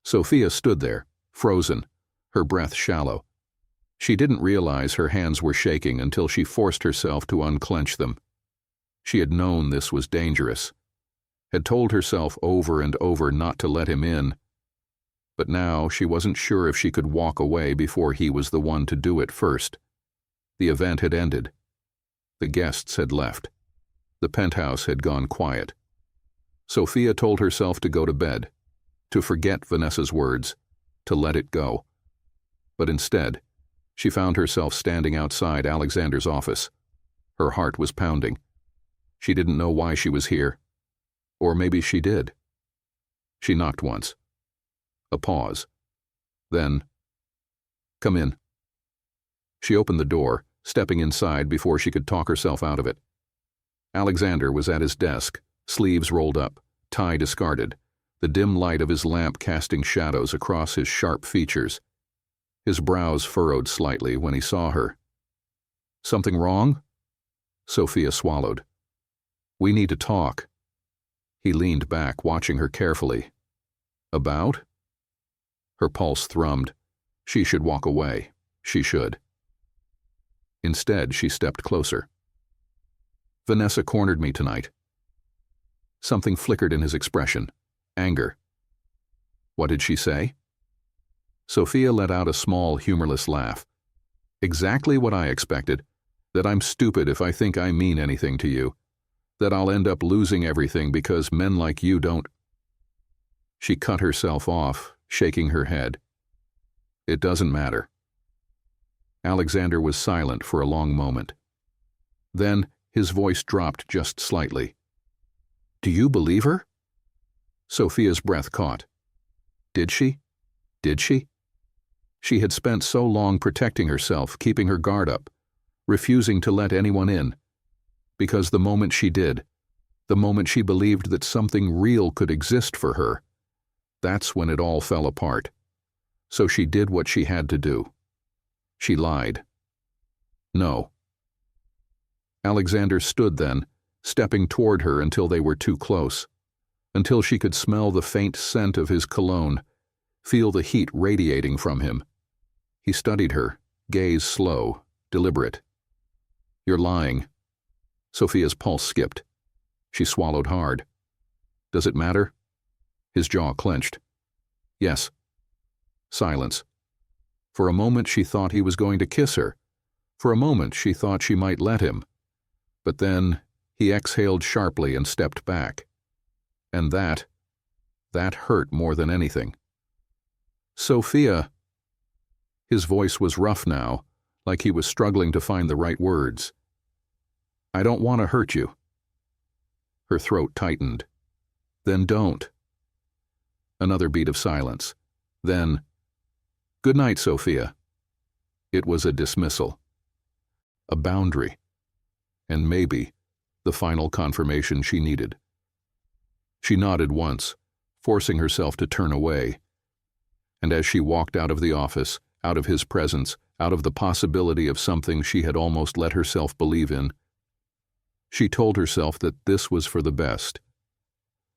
Sophia stood there, frozen, her breath shallow. She didn't realize her hands were shaking until she forced herself to unclench them. She had known this was dangerous, had told herself over and over not to let him in, but now she wasn't sure if she could walk away before he was the one to do it first. The event had ended. The guests had left. The penthouse had gone quiet. Sophia told herself to go to bed, to forget Vanessa's words, to let it go. But instead, she found herself standing outside Alexander's office. Her heart was pounding. She didn't know why she was here. Or maybe she did. She knocked once. A pause. Then, "Come in." She opened the door, stepping inside before she could talk herself out of it. Alexander was at his desk, sleeves rolled up, tie discarded, the dim light of his lamp casting shadows across his sharp features. His brows furrowed slightly when he saw her. "Something wrong?" Sophia swallowed. "We need to talk." He leaned back, watching her carefully. About? Her pulse thrummed. She should walk away. She should. Instead, she stepped closer. Vanessa cornered me tonight. Something flickered in his expression. Anger. What did she say? Sophia let out a small, humorless laugh. Exactly what I expected. That I'm stupid if I think I mean anything to you. That I'll end up losing everything because men like you don't. She cut herself off, shaking her head. It doesn't matter. Alexander was silent for a long moment. Then his voice dropped just slightly. Do you believe her? Sophia's breath caught. Did she? Did she? She had spent so long protecting herself, keeping her guard up, refusing to let anyone in. Because the moment she did, the moment she believed that something real could exist for her, that's when it all fell apart. So she did what she had to do. She lied. No. Alexander stood then, stepping toward her until they were too close, until she could smell the faint scent of his cologne, feel the heat radiating from him. He studied her, gaze slow, deliberate. You're lying. Sophia's pulse skipped. She swallowed hard. Does it matter? His jaw clenched. Yes. Silence. For a moment she thought he was going to kiss her. For a moment she thought she might let him. But then he exhaled sharply and stepped back. And that hurt more than anything. Sophia. His voice was rough now, like he was struggling to find the right words. I don't want to hurt you. Her throat tightened. Then don't. Another beat of silence. Then, good night, Sophia. It was a dismissal. A boundary. And maybe the final confirmation she needed. She nodded once, forcing herself to turn away. And as she walked out of the office, out of his presence, out of the possibility of something she had almost let herself believe in, she told herself that this was for the best,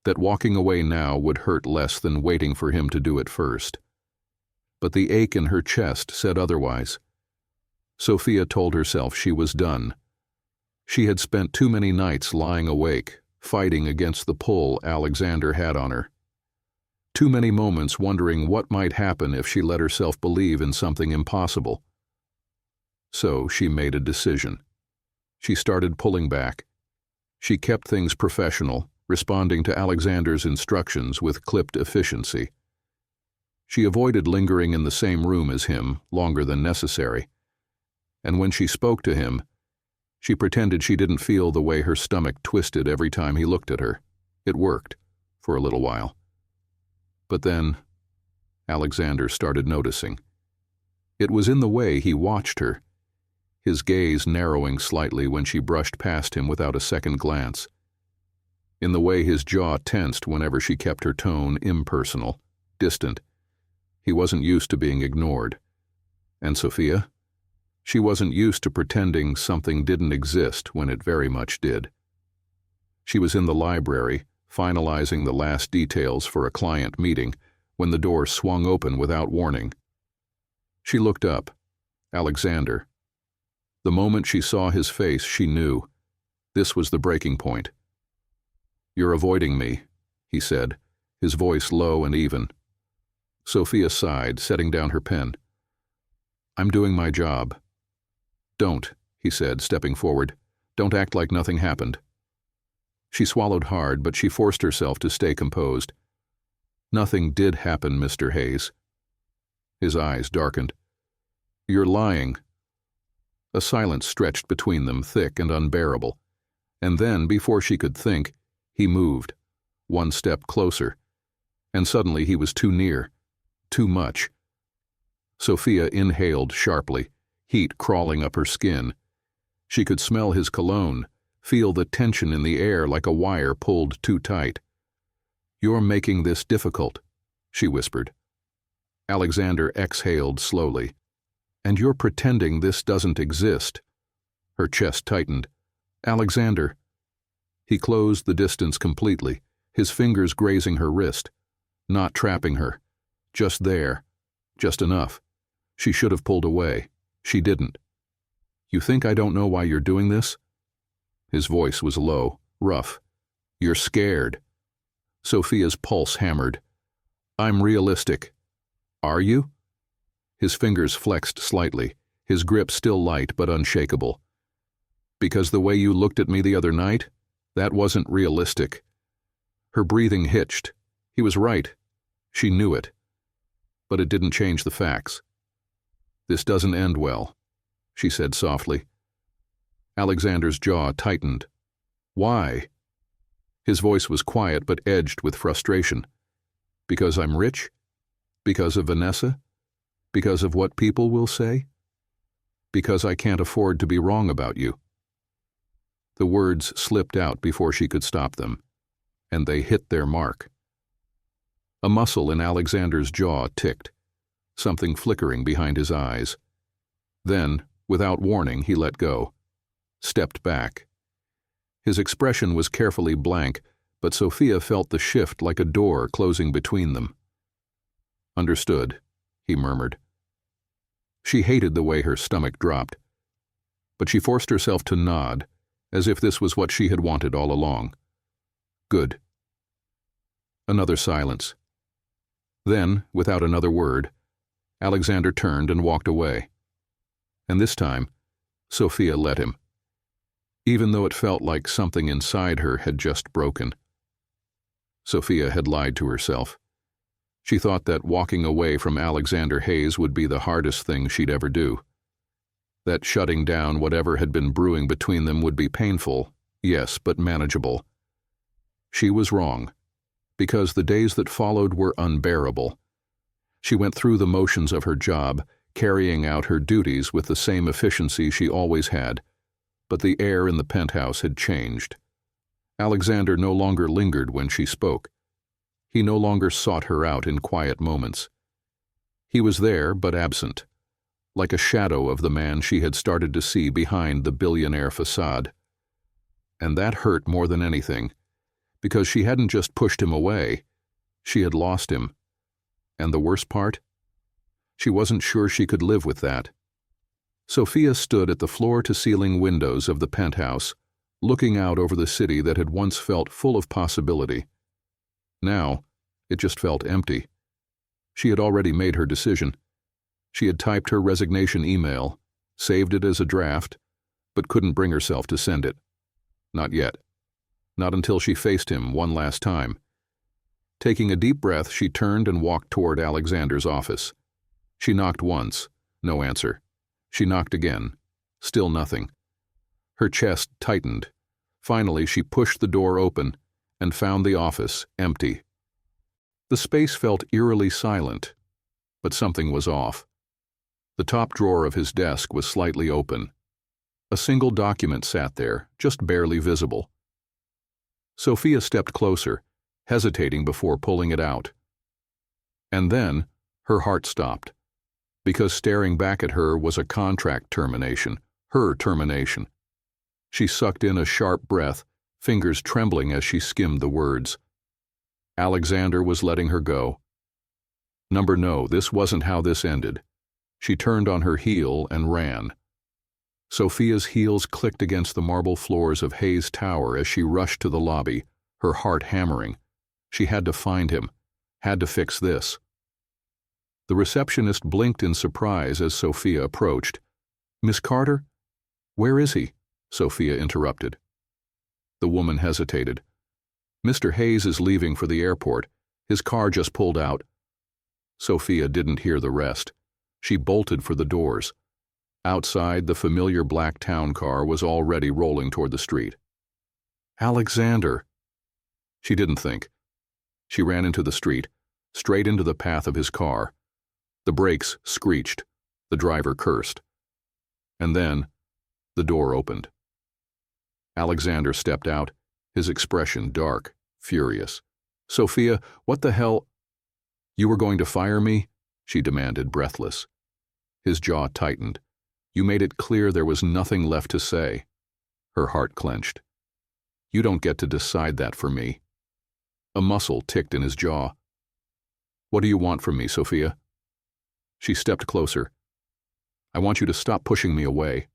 that walking away now would hurt less than waiting for him to do it first. But the ache in her chest said otherwise. Sophia told herself she was done. She had spent too many nights lying awake, fighting against the pull Alexander had on her. Too many moments wondering what might happen if she let herself believe in something impossible. So she made a decision. She started pulling back. She kept things professional, responding to Alexander's instructions with clipped efficiency. She avoided lingering in the same room as him longer than necessary. And when she spoke to him, she pretended she didn't feel the way her stomach twisted every time he looked at her. It worked, for a little while. But then, Alexander started noticing. It was in the way he watched her, his gaze narrowing slightly when she brushed past him without a second glance, in the way his jaw tensed whenever she kept her tone impersonal, distant. He wasn't used to being ignored. And Sophia? She wasn't used to pretending something didn't exist when it very much did. She was in the library, finalizing the last details for a client meeting, when the door swung open without warning. She looked up. Alexander. The moment she saw his face, she knew. This was the breaking point. You're avoiding me, he said, his voice low and even. Sophia sighed, setting down her pen. I'm doing my job. Don't, he said, stepping forward. Don't act like nothing happened. She swallowed hard, but she forced herself to stay composed. Nothing did happen, Mr. Hayes. His eyes darkened. You're lying. A silence stretched between them, thick and unbearable. And then, before she could think, he moved, one step closer. And suddenly he was too near, too much. Sophia inhaled sharply, heat crawling up her skin. She could smell his cologne, feel the tension in the air like a wire pulled too tight. You're making this difficult, she whispered. Alexander exhaled slowly. And you're pretending this doesn't exist. Her chest tightened. Alexander. He closed the distance completely, his fingers grazing her wrist, not trapping her, just there, just enough. She should have pulled away. She didn't. "You think I don't know why you're doing this?" His voice was low, rough. "You're scared." Sophia's pulse hammered. "I'm realistic." "Are you?" His fingers flexed slightly, his grip still light but unshakable. "Because the way you looked at me the other night, that wasn't realistic." Her breathing hitched. He was right. She knew it. But it didn't change the facts. "This doesn't end well," she said softly. Alexander's jaw tightened. "Why?" His voice was quiet but edged with frustration. "Because I'm rich? Because of Vanessa? Because of what people will say? Because I can't afford to be wrong about you." The words slipped out before she could stop them, and they hit their mark. A muscle in Alexander's jaw ticked, something flickering behind his eyes. Then, without warning, he let go, stepped back. His expression was carefully blank, but Sophia felt the shift like a door closing between them. "Understood," he murmured. She hated the way her stomach dropped, but she forced herself to nod, as if this was what she had wanted all along. "Good." Another silence. Then, without another word, Alexander turned and walked away. And this time, Sophia let him, even though it felt like something inside her had just broken. Sophia had lied to herself. She thought that walking away from Alexander Hayes would be the hardest thing she'd ever do. That shutting down whatever had been brewing between them would be painful, yes, but manageable. She was wrong, because the days that followed were unbearable. She went through the motions of her job, carrying out her duties with the same efficiency she always had, but the air in the penthouse had changed. Alexander no longer lingered when she spoke. He no longer sought her out in quiet moments. He was there, but absent, like a shadow of the man she had started to see behind the billionaire facade. And that hurt more than anything, because she hadn't just pushed him away, she had lost him. And the worst part? She wasn't sure she could live with that. Sophia stood at the floor-to-ceiling windows of the penthouse, looking out over the city that had once felt full of possibility. Now, it just felt empty. She had already made her decision. She had typed her resignation email, saved it as a draft, but couldn't bring herself to send it. Not yet. Not until she faced him one last time. Taking a deep breath, she turned and walked toward Alexander's office. She knocked once, no answer. She knocked again, still nothing. Her chest tightened. Finally, she pushed the door open and found the office empty. The space felt eerily silent, but something was off. The top drawer of his desk was slightly open. A single document sat there, just barely visible. Sophia stepped closer, hesitating before pulling it out. And then, her heart stopped, because staring back at her was a contract termination, her termination. She sucked in a sharp breath, fingers trembling as she skimmed the words. Alexander was letting her go. No, this wasn't how this ended. She turned on her heel and ran. Sophia's heels clicked against the marble floors of Hayes Tower as she rushed to the lobby, her heart hammering. She had to find him, had to fix this. The receptionist blinked in surprise as Sophia approached. "Miss Carter?" "Where is he?" Sophia interrupted. The woman hesitated. "Mr. Hayes is leaving for the airport. His car just pulled out." Sophia didn't hear the rest. She bolted for the doors. Outside, the familiar black town car was already rolling toward the street. "Alexander!" She didn't think. She ran into the street, straight into the path of his car. The brakes screeched. The driver cursed. And then, the door opened. Alexander stepped out, his expression dark, furious. "Sophia, what the hell—" "You were going to fire me?" she demanded, breathless. His jaw tightened. "You made it clear there was nothing left to say." Her heart clenched. "You don't get to decide that for me." A muscle ticked in his jaw. "What do you want from me, Sophia?" She stepped closer. "I want you to stop pushing me away."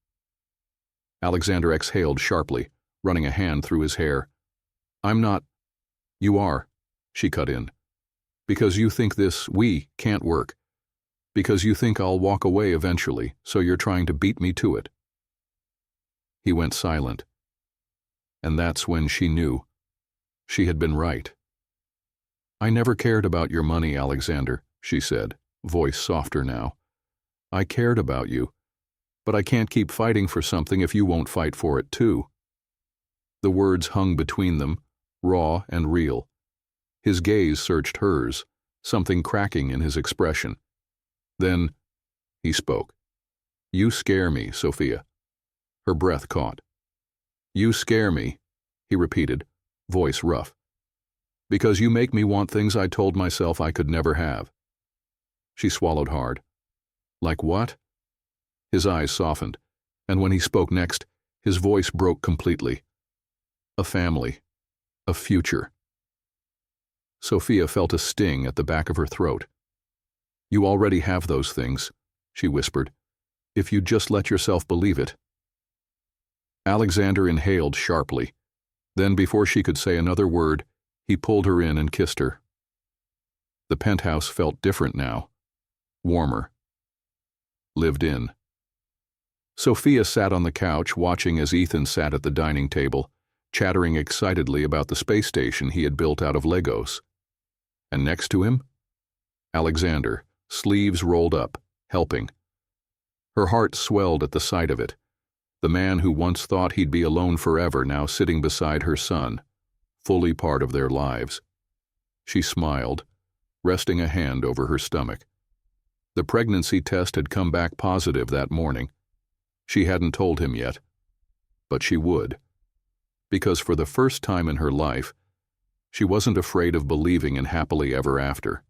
Alexander exhaled sharply, running a hand through his hair. "I'm not—" "You are," she cut in. "Because you think we can't work. Because you think I'll walk away eventually, so you're trying to beat me to it." He went silent. And that's when she knew. She had been right. "I never cared about your money, Alexander," she said, voice softer now. "I cared about you, but I can't keep fighting for something if you won't fight for it too." The words hung between them, raw and real. His gaze searched hers, something cracking in his expression. Then he spoke. "You scare me, Sophia." Her breath caught. "You scare me," he repeated, voice rough. "Because you make me want things I told myself I could never have." She swallowed hard. "Like what?" His eyes softened, and when he spoke next, his voice broke completely. "A family. A future." Sophia felt a sting at the back of her throat. "You already have those things," she whispered, "if you'd just let yourself believe it." Alexander inhaled sharply. Then, before she could say another word, he pulled her in and kissed her. The penthouse felt different now. Warmer. Lived in. Sophia sat on the couch watching as Ethan sat at the dining table, chattering excitedly about the space station he had built out of Legos. And next to him, Alexander, sleeves rolled up, helping. Her heart swelled at the sight of it. The man who once thought he'd be alone forever now sitting beside her son, fully part of their lives. She smiled, resting a hand over her stomach. The pregnancy test had come back positive that morning. She hadn't told him yet, but she would. Because for the first time in her life, she wasn't afraid of believing in happily ever after.